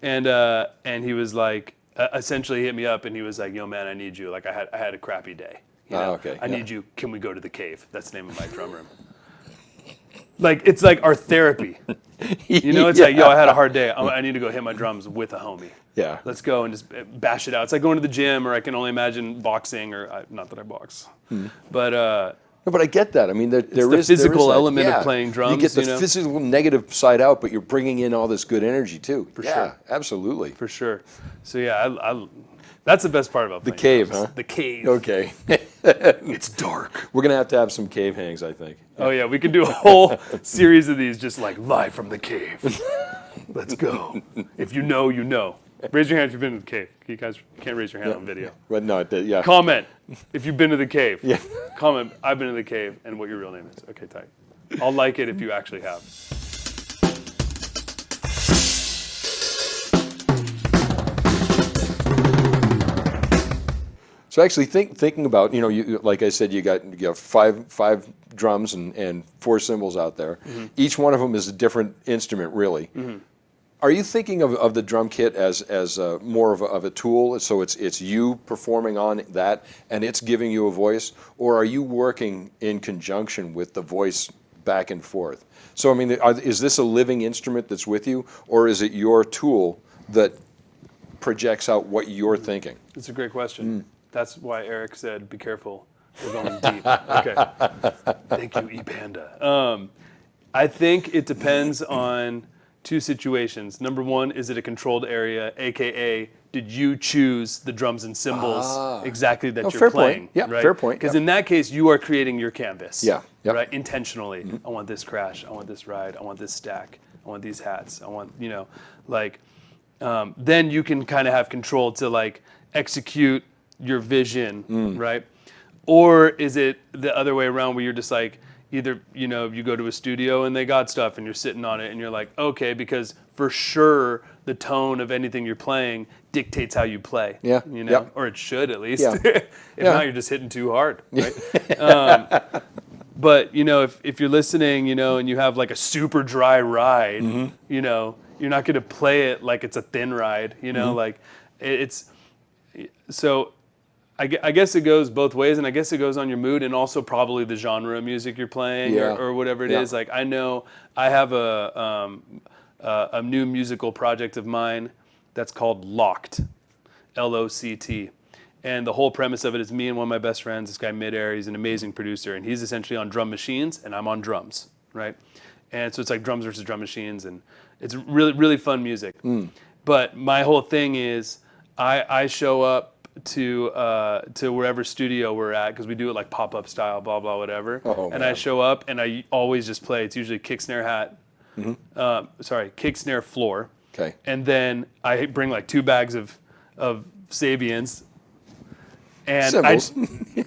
Speaker 1: and he was like, essentially hit me up, and he was like, "Yo, man, I need you. Like, I had a crappy day. I need you. Can we go to the cave?" That's the name of my drum room. Like, it's like our therapy. It's like, yo, I had a hard day. I need to go hit my drums with a homie.
Speaker 2: Yeah.
Speaker 1: Let's go and just bash it out. It's like going to the gym, or I can only imagine boxing, or not that I box. But
Speaker 2: no, but I get that. I mean, there is
Speaker 1: the physical
Speaker 2: that
Speaker 1: element of playing drums.
Speaker 2: You get the physical negative side out, but you're bringing in all this good energy too.
Speaker 1: For sure.
Speaker 2: Absolutely.
Speaker 1: For sure. So I that's the best part about
Speaker 2: the
Speaker 1: playing
Speaker 2: cave,
Speaker 1: drums.
Speaker 2: huh?
Speaker 1: The cave.
Speaker 2: Okay.
Speaker 1: It's dark.
Speaker 2: We're gonna have to have some cave hangs, I think.
Speaker 1: Oh yeah, we can do a whole series of these, just like live from the cave. Let's go. If you know, you know. Raise your hand if you've been to the cave. You guys can't raise your hand on video.
Speaker 2: But no, yeah.
Speaker 1: Comment if you've been to the cave.
Speaker 2: Yeah.
Speaker 1: Comment, I've been to the cave, and what your real name is. Okay, tight. I'll like it if you actually have.
Speaker 2: So actually, thinking about, you like I said, you got five drums and 4 cymbals out there. Each one of them is a different instrument, really. Are you thinking of the drum kit as more of a tool, so it's you performing on that and it's giving you a voice, or are you working in conjunction with the voice back and forth? So I mean, is this a living instrument that's with you, or is it your tool that projects out what you're thinking?
Speaker 1: That's a great question. That's why Eric said, "Be careful, we're going deep." Okay, thank you, ePanda. I think it depends on 2 situations. Number 1, is it a controlled area, aka did you choose the drums and cymbals exactly that you're
Speaker 2: fair
Speaker 1: playing?
Speaker 2: Point. Yeah,
Speaker 1: right?
Speaker 2: fair point.
Speaker 1: Because in that case, you are creating your canvas.
Speaker 2: Yeah. Yep.
Speaker 1: Right. Intentionally, I want this crash. I want this ride. I want this stack. I want these hats. I want then you can kind of have control to like execute your vision, right? Or is it the other way around where you're just like, either, you go to a studio and they got stuff and you're sitting on it and you're like, okay, because for sure the tone of anything you're playing dictates how you play.
Speaker 2: Yeah. Yep.
Speaker 1: Or it should at least.
Speaker 2: Yeah.
Speaker 1: If not, you're just hitting too hard, right? But if you're listening, and you have like a super dry ride, you're not going to play it like it's a thin ride, like it's so. I guess it goes both ways, and I guess it goes on your mood and also probably the genre of music you're playing or whatever it is. Like I know I have a new musical project of mine that's called Locked, L-O-C-T. And the whole premise of it is me and one of my best friends, this guy Midair, he's an amazing producer, and he's essentially on drum machines, and I'm on drums, right? And so it's like drums versus drum machines, and it's really, really fun music. But my whole thing is I show up to wherever studio we're at, because we do it like pop-up style, blah, blah, whatever. And I show up, and I always just play. It's usually kick, snare, hat. Kick, snare, floor.
Speaker 2: Okay.
Speaker 1: And then I bring like 2 bags of Sabians, and
Speaker 2: Cymbals.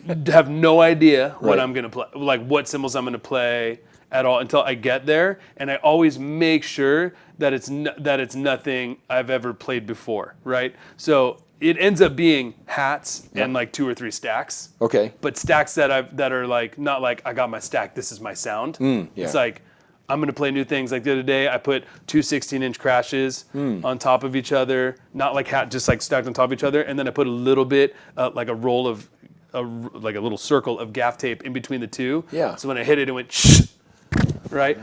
Speaker 1: I have no idea what
Speaker 2: Right.
Speaker 1: I'm gonna play, like what cymbals I'm gonna play at all until I get there, and I always make sure that it's nothing I've ever played before, right? So it ends up being hats and like 2 or 3 stacks.
Speaker 2: Okay.
Speaker 1: But stacks that are like not like I got my stack, this is my sound.
Speaker 2: Yeah.
Speaker 1: It's like I'm gonna play new things. Like the other day, I put 2 16-inch crashes on top of each other, not like just like stacked on top of each other, and then I put a little bit like a roll of like a little circle of gaff tape in between the two.
Speaker 2: Yeah.
Speaker 1: So when I hit it, it went shh, right?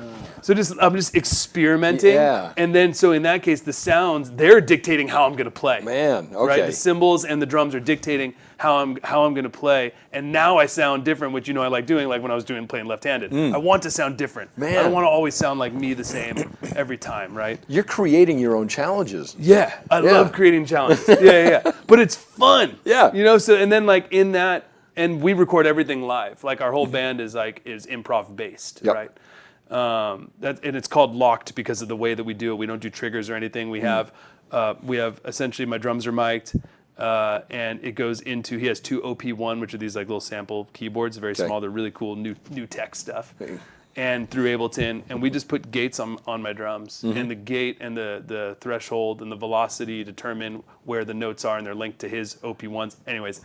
Speaker 1: So I'm just experimenting.
Speaker 2: Yeah.
Speaker 1: And then so in that case, the sounds, they're dictating how I'm gonna play.
Speaker 2: Man, okay.
Speaker 1: Right? The cymbals and the drums are dictating how I'm gonna play. And now I sound different, which I like doing, like when I was playing left-handed. I want to sound different.
Speaker 2: Man.
Speaker 1: I don't want to always sound like me the same every time, right?
Speaker 2: You're creating your own challenges.
Speaker 1: Yeah. I love creating challenges. Yeah. But it's fun.
Speaker 2: Yeah.
Speaker 1: So and then like in that, and we record everything live. Like our whole band is improv based,
Speaker 2: Yep.
Speaker 1: right? And it's called Locked because of the way that we do it. We don't do triggers or anything. We have essentially my drums are mic'd, and it goes into, he has 2 OP1, which are these like little sample keyboards, very small. They're really cool, new tech stuff. And through Ableton, and we just put gates on my drums, and the gate and the threshold and the velocity determine where the notes are, and they're linked to his OP1s. Anyways,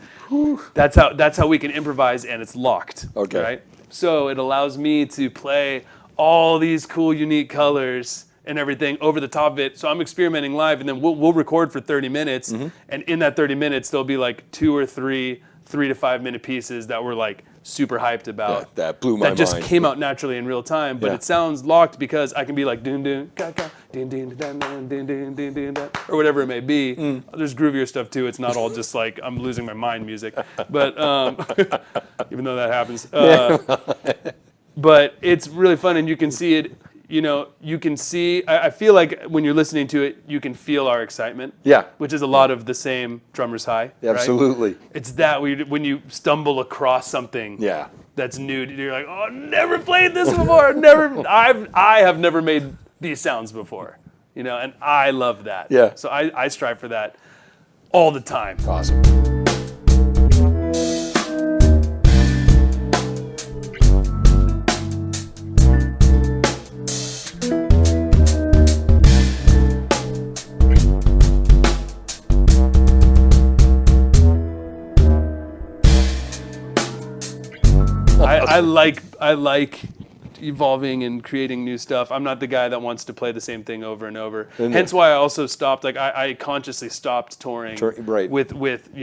Speaker 1: that's how we can improvise, and it's locked.
Speaker 2: Okay.
Speaker 1: Right. So it allows me to play all these cool, unique colors and everything over the top of it. So I'm experimenting live, and then we'll record for 30 minutes, and in that 30 minutes there'll be like 2 or 3 to 5 minute pieces that we're like super hyped about.
Speaker 2: That blew my mind.
Speaker 1: That just came out naturally in real time, but it sounds locked because I can be like dun dun ka ka dun dun dun dun dun dun dun dun dun, or whatever it may be. There's groovier stuff too. It's not all just like I'm losing my mind music, but even though that happens. But it's really fun, and you can see it. You can see. I feel like when you're listening to it, you can feel our excitement.
Speaker 2: Yeah.
Speaker 1: Which is a lot of the same drummer's high.
Speaker 2: Absolutely.
Speaker 1: Right? It's that when you stumble across something.
Speaker 2: Yeah.
Speaker 1: That's new. You're like, oh, never played this before. I have never made these sounds before. And I love that.
Speaker 2: Yeah.
Speaker 1: So I strive for that all the time.
Speaker 2: Awesome.
Speaker 1: I like evolving and creating new stuff. I'm not the guy that wants to play the same thing over and over. Hence why I also stopped. Like I consciously stopped touring
Speaker 2: Right.
Speaker 1: with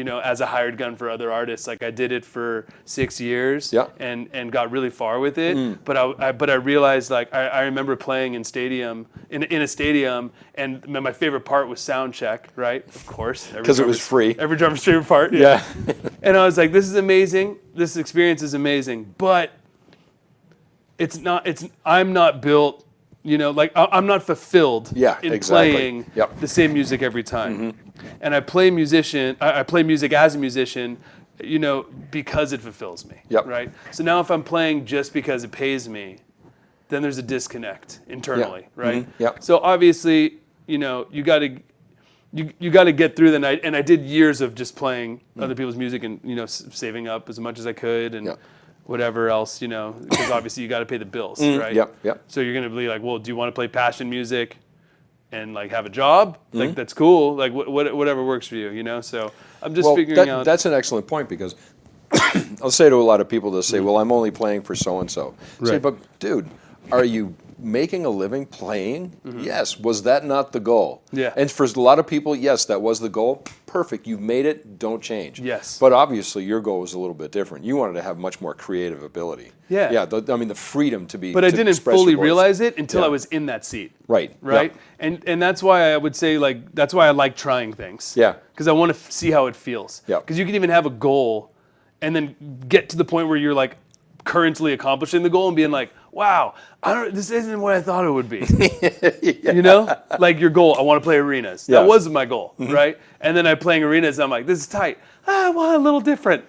Speaker 1: as a hired gun for other artists. Like I did it for 6 years and got really far with it. But I realized like I remember playing in a stadium, and my favorite part was sound check. Right, of course,
Speaker 2: Because it was free.
Speaker 1: Every drummer's favorite part.
Speaker 2: Yeah.
Speaker 1: And I was like, this is amazing. This experience is amazing, but I'm not built, I'm not fulfilled in playing the same music every time. And I play music as a musician, because it fulfills me. Right. So now if I'm playing just because it pays me, then there's a disconnect internally. Right.
Speaker 2: Yep.
Speaker 1: So obviously, you got to. you got to get through the night. And I did years of just playing other people's music and, saving up as much as I could and whatever else, because obviously you got to pay the bills, right?
Speaker 2: Yep.
Speaker 1: So you're going to be like, well, do you want to play passion music and like have a job? Like, that's cool. Like whatever works for you, So I'm just figuring out.
Speaker 2: That's an excellent point because I'll say to a lot of people, they'll say, well, I'm only playing for so-and-so. Say,
Speaker 1: Right.
Speaker 2: but dude, are you making a living playing? Yes. Was that not the goal?
Speaker 1: Yeah.
Speaker 2: And for a lot of people, yes, that was the goal. Perfect. You've made it. Don't change.
Speaker 1: Yes.
Speaker 2: But obviously your goal was a little bit different. You wanted to have much more creative ability.
Speaker 1: Yeah.
Speaker 2: Yeah. The freedom to be.
Speaker 1: But I didn't
Speaker 2: express your
Speaker 1: fully
Speaker 2: voice.
Speaker 1: realize it until
Speaker 2: Yeah.
Speaker 1: I was in that seat.
Speaker 2: Right.
Speaker 1: Right?
Speaker 2: Yeah.
Speaker 1: And that's why I would say, like, that's why I like trying things.
Speaker 2: Yeah.
Speaker 1: Because I want to see how it feels.
Speaker 2: Yeah.
Speaker 1: Because you can even have a goal and then get to the point where you're like currently accomplishing the goal and being like, wow, this isn't what I thought it would be. Like your goal, I want to play arenas.
Speaker 2: Yeah.
Speaker 1: That was my goal, right? And then I'm playing arenas and I'm like, this is tight. Well, a little different.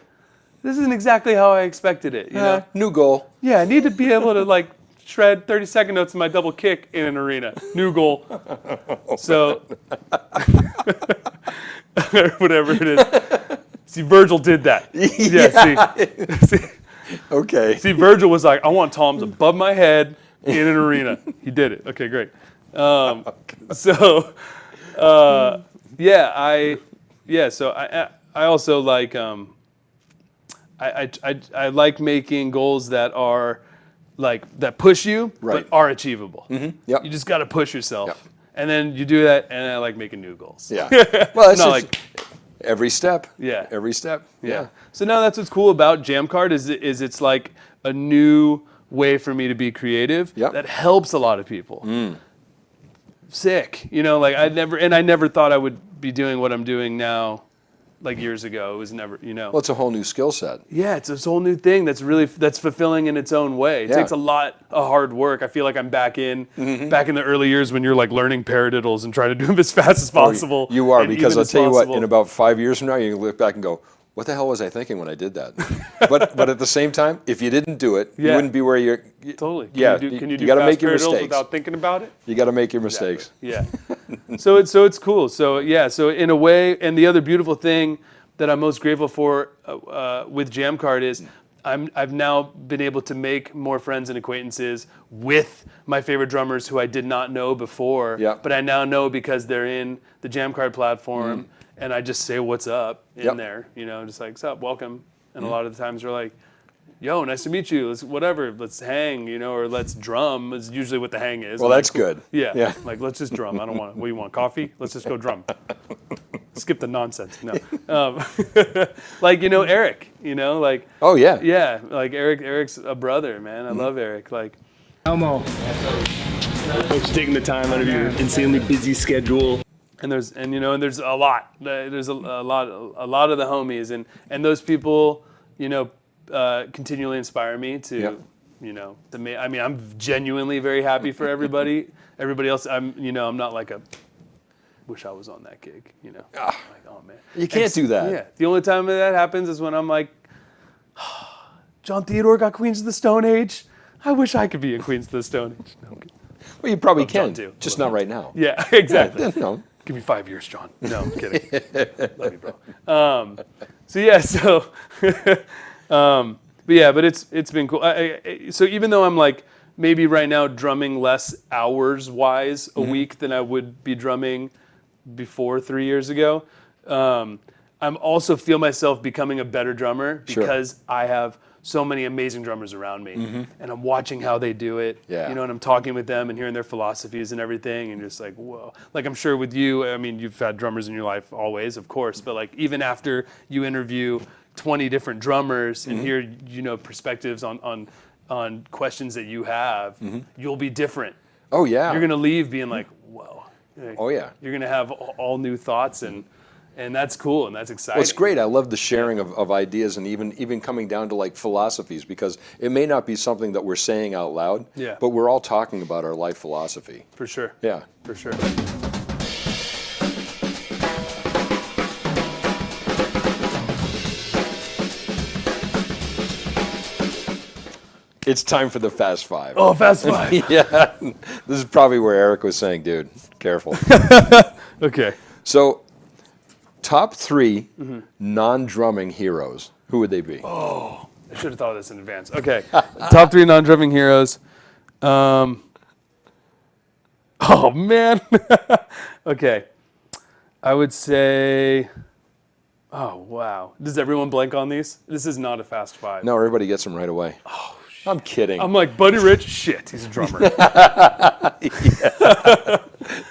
Speaker 1: This isn't exactly how I expected it, you know?
Speaker 2: New goal.
Speaker 1: Yeah, I need to be able to like shred 30-second notes in my double kick in an arena. New goal. So, whatever it is. See, Virgil did that. Yeah. See,
Speaker 2: Okay.
Speaker 1: see, Virgil was like, I want toms above my head in an arena. He did it. Okay, great. So, I also like I like making goals that are like that push you
Speaker 2: Right.
Speaker 1: but are achievable.
Speaker 2: Yep.
Speaker 1: You just got to push yourself,
Speaker 2: Yep.
Speaker 1: and then you do that. And I like making new goals.
Speaker 2: Yeah. Well, that's
Speaker 1: Not
Speaker 2: just every step.
Speaker 1: Yeah.
Speaker 2: Every step.
Speaker 1: Yeah. So now that's what's cool about Jamcard is it's like a new way for me to be creative
Speaker 2: Yep.
Speaker 1: that helps a lot of people. Sick. Like I never thought I would be doing what I'm doing now like years ago. It was never,
Speaker 2: Well, it's a whole new skill set.
Speaker 1: Yeah, it's this whole new thing that's fulfilling in its own way. It
Speaker 2: Yeah.
Speaker 1: takes a lot of hard work. I feel like I'm back in the early years when you're like learning paradiddles and trying to do them as fast as possible.
Speaker 2: You are,
Speaker 1: and
Speaker 2: because
Speaker 1: even
Speaker 2: I'll
Speaker 1: as
Speaker 2: tell you what,
Speaker 1: possible.
Speaker 2: in about 5 years from now, you can look back and go, what the hell was I thinking when I did that? but at the same time, if you didn't do it, you
Speaker 1: Yeah.
Speaker 2: wouldn't be where you're.
Speaker 1: Totally.
Speaker 2: Yeah,
Speaker 1: Can you do
Speaker 2: you got to
Speaker 1: fast
Speaker 2: make your
Speaker 1: paradiddles
Speaker 2: mistakes.
Speaker 1: without thinking about it?
Speaker 2: You got to make your mistakes.
Speaker 1: Yeah. So it's cool. So in a way, and the other beautiful thing that I'm most grateful for with Jamcard is I've now been able to make more friends and acquaintances with my favorite drummers who I did not know before,
Speaker 2: Yeah.
Speaker 1: but I now know because they're in the Jamcard platform, and I just say what's up in
Speaker 2: Yep.
Speaker 1: there, just like, what's up, welcome. And a lot of the times they're like, yo, nice to meet you. Let's hang, or let's drum is usually what the hang is.
Speaker 2: Well,
Speaker 1: I'm
Speaker 2: that's
Speaker 1: like,
Speaker 2: good.
Speaker 1: Yeah.
Speaker 2: Yeah.
Speaker 1: Like, let's just drum. I don't want, what do you want, coffee? Let's just go drum. Skip the nonsense. No. Like, Eric, like,
Speaker 2: Oh, yeah.
Speaker 1: yeah, like Eric's a brother, man. I love Eric. Like,
Speaker 4: Elmo. Thanks for taking the time out of your insanely busy schedule.
Speaker 1: and there's a lot. There's a lot of the homies and those people, continually inspire me to,
Speaker 2: Yep.
Speaker 1: I'm genuinely very happy for everybody. Everybody else, I'm not like wish I was on that gig, Like, oh man.
Speaker 2: You can't do that.
Speaker 1: Yeah. The only time that happens is when I'm like, John Theodore got Queens of the Stone Age. I wish I could be in Queens of the Stone Age. No, I'm kidding.
Speaker 2: Well, you probably
Speaker 1: John
Speaker 2: can,
Speaker 1: too.
Speaker 2: just not right now.
Speaker 1: Yeah, exactly.
Speaker 2: No.
Speaker 1: Give me 5 years, John. No, I'm kidding. Love you, bro. But it's been cool. So even though I'm like maybe right now drumming less hours wise a week than I would be drumming before 3 years ago, I'm also feel myself becoming a better drummer
Speaker 2: Sure.
Speaker 1: because I have so many amazing drummers around me, and I'm watching how they do it.
Speaker 2: Yeah.
Speaker 1: And I'm talking with them and hearing their philosophies and everything, and just like, whoa. Like I'm sure with you, I mean, you've had drummers in your life always, of course, but like even after you interview 20 different drummers and hear perspectives on questions that you have, you'll be different.
Speaker 2: Oh, yeah.
Speaker 1: You're gonna leave being like, whoa.
Speaker 2: Oh, yeah.
Speaker 1: You're gonna have all new thoughts and that's cool and that's exciting.
Speaker 2: Well, it's great. I love the sharing of ideas and even coming down to like philosophies, because it may not be something that we're saying out loud,
Speaker 1: Yeah.
Speaker 2: but we're all talking about our life philosophy.
Speaker 1: For sure.
Speaker 2: Yeah.
Speaker 1: For sure.
Speaker 2: It's time for the Fast Five.
Speaker 1: Oh, Fast Five.
Speaker 2: Yeah. This is probably where Eric was saying, dude, careful.
Speaker 1: Okay.
Speaker 2: So, top 3 non-drumming heroes. Who would they be?
Speaker 1: I should have thought of this in advance. Okay, top 3 non-drumming heroes. Oh man. Okay, I would say. Oh wow. Does everyone blank on these? This is not a fast 5.
Speaker 2: No, everybody gets them right away. Oh, I'm kidding.
Speaker 1: I'm like Buddy Rich. Shit, he's a drummer.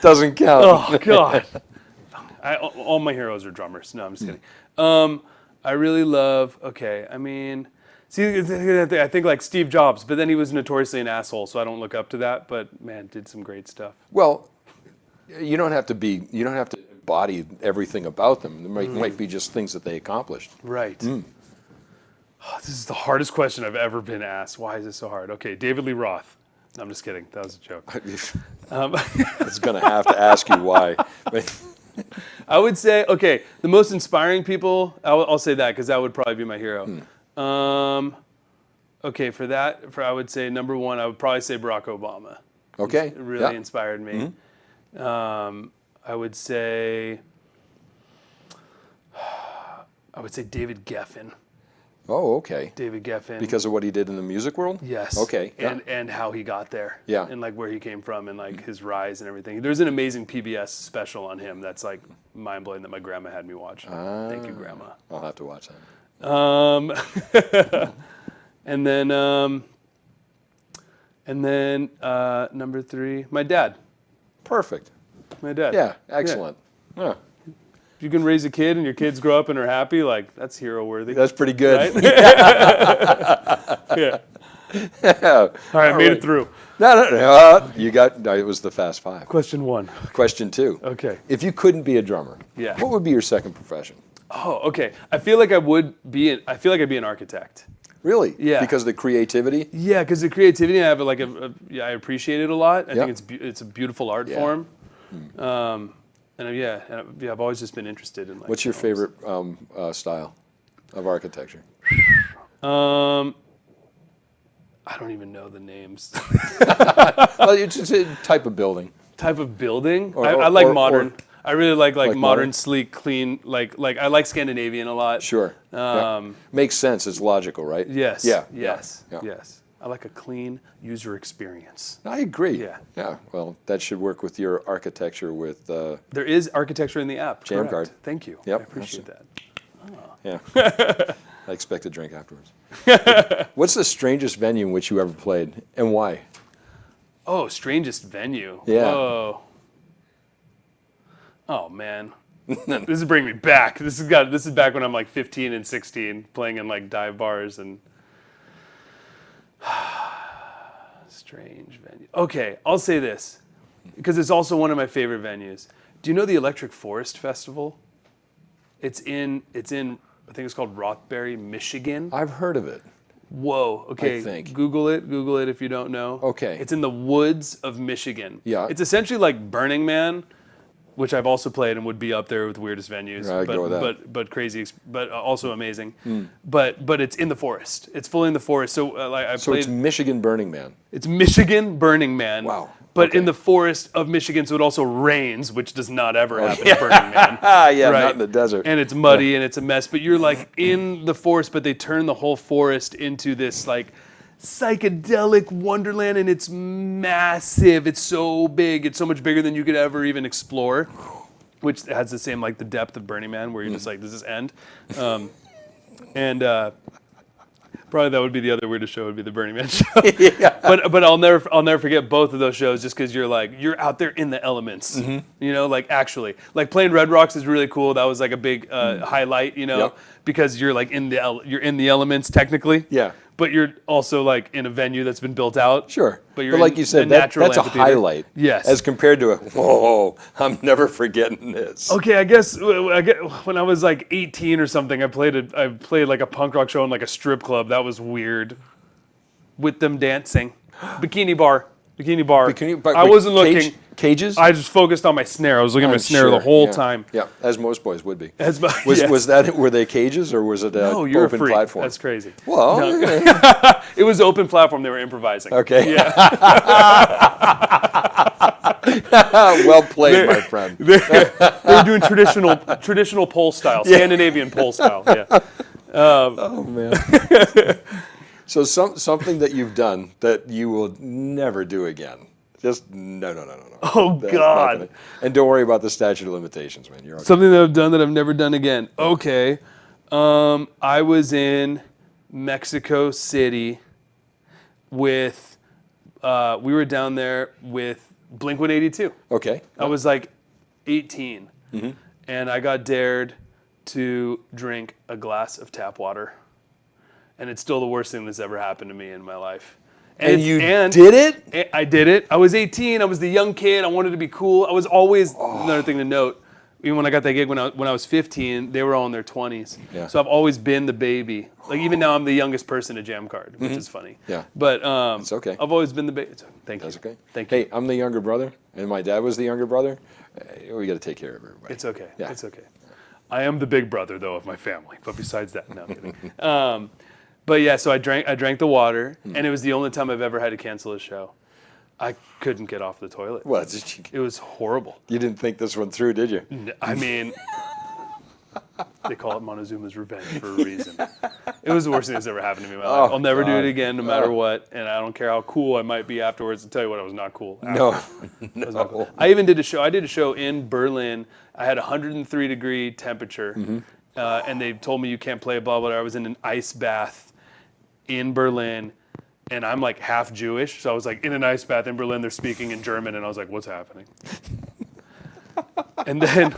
Speaker 2: Doesn't count.
Speaker 1: Oh God. All my heroes are drummers. No, I'm just kidding. I really love. Okay, I mean, see, I think like Steve Jobs, but then he was notoriously an asshole, so I don't look up to that. But man, did some great stuff.
Speaker 2: Well, you don't have to embody everything about them. There might be just things that they accomplished.
Speaker 1: Right. Oh, this is the hardest question I've ever been asked. Why is it so hard? Okay, David Lee Roth. No, I'm just kidding. That was a joke.
Speaker 2: It's going to have to ask you why.
Speaker 1: I would say, okay, the most inspiring people, I'll say that because that would probably be my hero. Okay, I would say number 1, I would probably say Barack Obama.
Speaker 2: Okay.
Speaker 1: It really inspired me. I would say David Geffen.
Speaker 2: Oh, okay.
Speaker 1: David Geffen.
Speaker 2: Because of what he did in the music world?
Speaker 1: Yes.
Speaker 2: Okay.
Speaker 1: And how he got there.
Speaker 2: Yeah.
Speaker 1: And like where he came from and like his rise and everything. There's an amazing PBS special on him that's like mind blowing that my grandma had me watch. Thank you, Grandma.
Speaker 2: I'll have to watch that.
Speaker 1: and then number 3, my dad.
Speaker 2: Perfect.
Speaker 1: My dad.
Speaker 2: Yeah, excellent. Yeah.
Speaker 1: If you can raise a kid and your kids grow up and are happy, like that's hero worthy.
Speaker 2: That's pretty good.
Speaker 1: Right? Yeah. All right, I made it through.
Speaker 2: No. You got, it was the fast 5.
Speaker 1: Question 1.
Speaker 2: Question 2.
Speaker 1: Okay.
Speaker 2: If you couldn't be a drummer, what would be your second profession?
Speaker 1: Oh, okay. I feel like I'd be an architect.
Speaker 2: Really?
Speaker 1: Yeah.
Speaker 2: Because of the creativity?
Speaker 1: Yeah, because the creativity, I have I appreciate it a lot. I
Speaker 2: Yep.
Speaker 1: think it's a beautiful art form. I've always just been interested in like.
Speaker 2: What's your favorite style of architecture?
Speaker 1: I don't even know the names.
Speaker 2: Well, it's just a type of building.
Speaker 1: Type of building?
Speaker 2: Or-
Speaker 1: I like
Speaker 2: or-
Speaker 1: modern.
Speaker 2: or-
Speaker 1: I really like modern,
Speaker 2: modern?
Speaker 1: sleek, clean. Like I like Scandinavian a lot.
Speaker 2: Sure. Makes sense. It's logical, right?
Speaker 1: Yes.
Speaker 2: Yeah.
Speaker 1: Yes.
Speaker 2: Yeah.
Speaker 1: Yes. I like a clean user experience.
Speaker 2: I agree.
Speaker 1: Yeah.
Speaker 2: Yeah. Well, that should work with your architecture with.
Speaker 1: There is architecture in the app.
Speaker 2: Jam
Speaker 1: correct.
Speaker 2: card.
Speaker 1: Thank you.
Speaker 2: Yep,
Speaker 1: I appreciate that.
Speaker 2: Yeah. I expect a drink afterwards. What's the strangest venue in which you ever played, and why?
Speaker 1: Oh, strangest venue.
Speaker 2: Yeah.
Speaker 1: Whoa. Oh man. This is bringing me back. This is back when I'm like 15 and 16, playing in like dive bars and strange venue. Okay, I'll say this because it's also one of my favorite venues. Do you know the Electric Forest Festival? It's in I think it's called Rothbury, Michigan.
Speaker 2: I've heard of it.
Speaker 1: Whoa. Okay.
Speaker 2: I think.
Speaker 1: Google it if you don't know.
Speaker 2: Okay.
Speaker 1: It's in the woods of Michigan.
Speaker 2: Yeah.
Speaker 1: It's essentially like Burning Man, which I've also played and would be up there with weirdest venues.
Speaker 2: I'd go with that.
Speaker 1: But crazy, but also amazing. But it's in the forest. It's fully in the forest. So I
Speaker 2: So
Speaker 1: played.
Speaker 2: it's Michigan Burning Man.
Speaker 1: It's Michigan Burning Man.
Speaker 2: Wow.
Speaker 1: But
Speaker 2: Okay.
Speaker 1: in the forest of Michigan, so it also rains, which does not ever happen at Burning Man.
Speaker 2: Yeah,
Speaker 1: Right.
Speaker 2: not in the desert.
Speaker 1: And it's muddy and it's a mess. But you're like in the forest, but they turn the whole forest into this like psychedelic wonderland, and it's massive. It's so big. It's so much bigger than you could ever even explore, which has the same like the depth of Burning Man, where you're just like, does this end? Probably that would be the other weirdest show. Would be the Burning Man show. But I'll never forget both of those shows just because you're out there in the elements. You know, like actually, like playing Red Rocks is really cool. That was like a big highlight. You know,
Speaker 2: Yep.
Speaker 1: because you're like in the elements technically.
Speaker 2: Yeah.
Speaker 1: But you're also like in a venue that's been built out.
Speaker 2: Sure.
Speaker 1: But you're
Speaker 2: like
Speaker 1: in
Speaker 2: you said,
Speaker 1: a natural
Speaker 2: that's a
Speaker 1: amphitheater.
Speaker 2: highlight.
Speaker 1: Yes.
Speaker 2: As compared to whoa, I'm never forgetting this.
Speaker 1: Okay, I guess when I was like 18 or something, I played like a punk rock show in like a strip club. That was weird. With them dancing, bikini bar. I wasn't looking.
Speaker 2: Cages?
Speaker 1: I just focused on my snare. I was looking at my
Speaker 2: I'm
Speaker 1: snare
Speaker 2: sure,
Speaker 1: the whole
Speaker 2: yeah.
Speaker 1: time.
Speaker 2: Yeah, as most boys would be.
Speaker 1: Yes.
Speaker 2: Were they cages or was it an
Speaker 1: No, you're a
Speaker 2: open
Speaker 1: freak.
Speaker 2: platform?
Speaker 1: That's crazy.
Speaker 2: Well,
Speaker 1: It was open platform. They were improvising.
Speaker 2: okay.
Speaker 1: Yeah.
Speaker 2: Well played, my friend.
Speaker 1: They were doing traditional pole style, Scandinavian pole style. Yeah.
Speaker 2: Oh man. So something that you've done that you will never do again. Just no.
Speaker 1: Oh
Speaker 2: That's not
Speaker 1: God.
Speaker 2: gonna- and don't worry about the statute of limitations, man. You're okay.
Speaker 1: Something that I've done that I've never done again. Okay. I was in Mexico City with, we were down there with Blink-182.
Speaker 2: Okay.
Speaker 1: I was like 18, and I got dared to drink a glass of tap water, and it's still the worst thing that's ever happened to me in my life.
Speaker 2: And you did it?
Speaker 1: I did it. I was 18. I was the young kid. I wanted to be cool. I was always, another thing to note, even when I got that gig when I was 15, they were all in their 20s.
Speaker 2: Yeah.
Speaker 1: So I've always been the baby. Like even now I'm the youngest person at Jam Card, which is funny.
Speaker 2: Yeah.
Speaker 1: But
Speaker 2: It's okay.
Speaker 1: I've always been the baby. Thank you.
Speaker 2: That's okay.
Speaker 1: Thank you.
Speaker 2: Hey, I'm the younger brother, and my dad was the younger brother. We got to take care of everybody.
Speaker 1: It's okay.
Speaker 2: Yeah.
Speaker 1: It's okay. I am the big brother though of my family. But besides that, no, I'm kidding. But yeah, so I drank the water, and it was the only time I've ever had to cancel a show. I couldn't get off the toilet.
Speaker 2: What?
Speaker 1: It was horrible.
Speaker 2: You didn't think this one through, did you?
Speaker 1: I mean, they call it Montezuma's revenge for a reason. It was the worst thing that's ever happened to me in my life. I'll never do it again, no matter what. And I don't care how cool I might be afterwards. To tell you what, I was not cool.
Speaker 2: No.
Speaker 1: It was not cool. I even did a show. I did a show in Berlin. I had 103-degree temperature, and they told me you can't play blah blah. I was in an ice bath in Berlin, and I'm like half Jewish, so I was like in an ice bath in Berlin. They're speaking in German, and I was like, "What's happening?" And then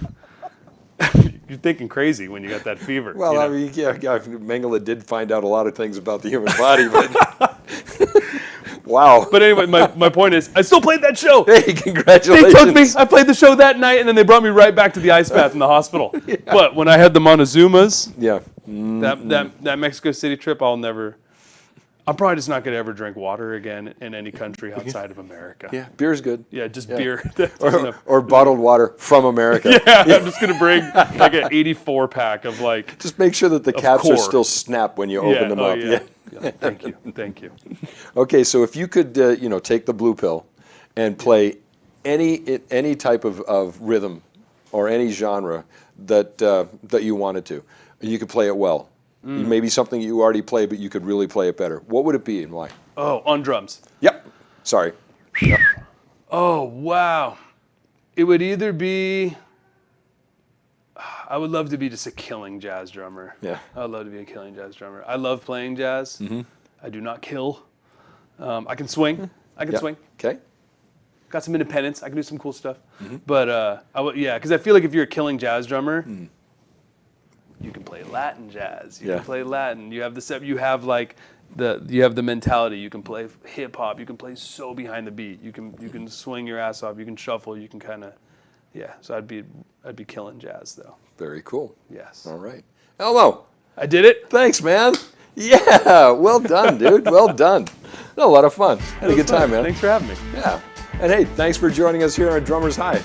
Speaker 1: you're thinking crazy when you got that fever.
Speaker 2: Well,
Speaker 1: you know?
Speaker 2: I mean, yeah, Mengele did find out a lot of things about the human body, but wow.
Speaker 1: But anyway, my point is, I still played that show.
Speaker 2: Hey,
Speaker 1: They
Speaker 2: congratulations.
Speaker 1: took me. I played the show that night, and then they brought me right back to the ice bath in the hospital. But when I had the Montezumas,
Speaker 2: Yeah.
Speaker 1: that Mexico City trip, I'm probably just not going to ever drink water again in any country outside of America.
Speaker 2: Yeah, beer's good.
Speaker 1: Yeah, just beer. That's enough.
Speaker 2: Or bottled water from America.
Speaker 1: Yeah, I'm just going to bring like an 84 pack of like.
Speaker 2: Just make sure that the caps are
Speaker 1: core.
Speaker 2: still snapped when you open them up.
Speaker 1: Yeah. Thank you. Thank you.
Speaker 2: Okay, so if you could, take the blue pill and play any type of rhythm or any genre that you wanted to, you could play it well. Maybe something you already play, but you could really play it better. What would it be and why?
Speaker 1: Oh, on drums.
Speaker 2: Yep. Sorry. Yep.
Speaker 1: Oh, wow. It would either be, I would love to be just a killing jazz drummer.
Speaker 2: Yeah.
Speaker 1: I would love to be a killing jazz drummer. I love playing jazz. I do not kill. I can swing. I can
Speaker 2: Yep.
Speaker 1: swing.
Speaker 2: Okay.
Speaker 1: Got some independence. I can do some cool stuff. But because I feel like if you're a killing jazz drummer, you can play Latin jazz. You
Speaker 2: Yeah.
Speaker 1: can play Latin. You have you have like you have the mentality. You can play hip hop. You can play so behind the beat. You can swing your ass off. You can shuffle. You can kind of, yeah. So I'd be killing jazz though.
Speaker 2: Very cool.
Speaker 1: Yes.
Speaker 2: All right. Elmo,
Speaker 1: I did it.
Speaker 2: thanks, man. Yeah, well done, dude. Well done. A lot of fun. Had a good time, man.
Speaker 1: Thanks for having me.
Speaker 2: Yeah. And hey, thanks for joining us here on Drummers High.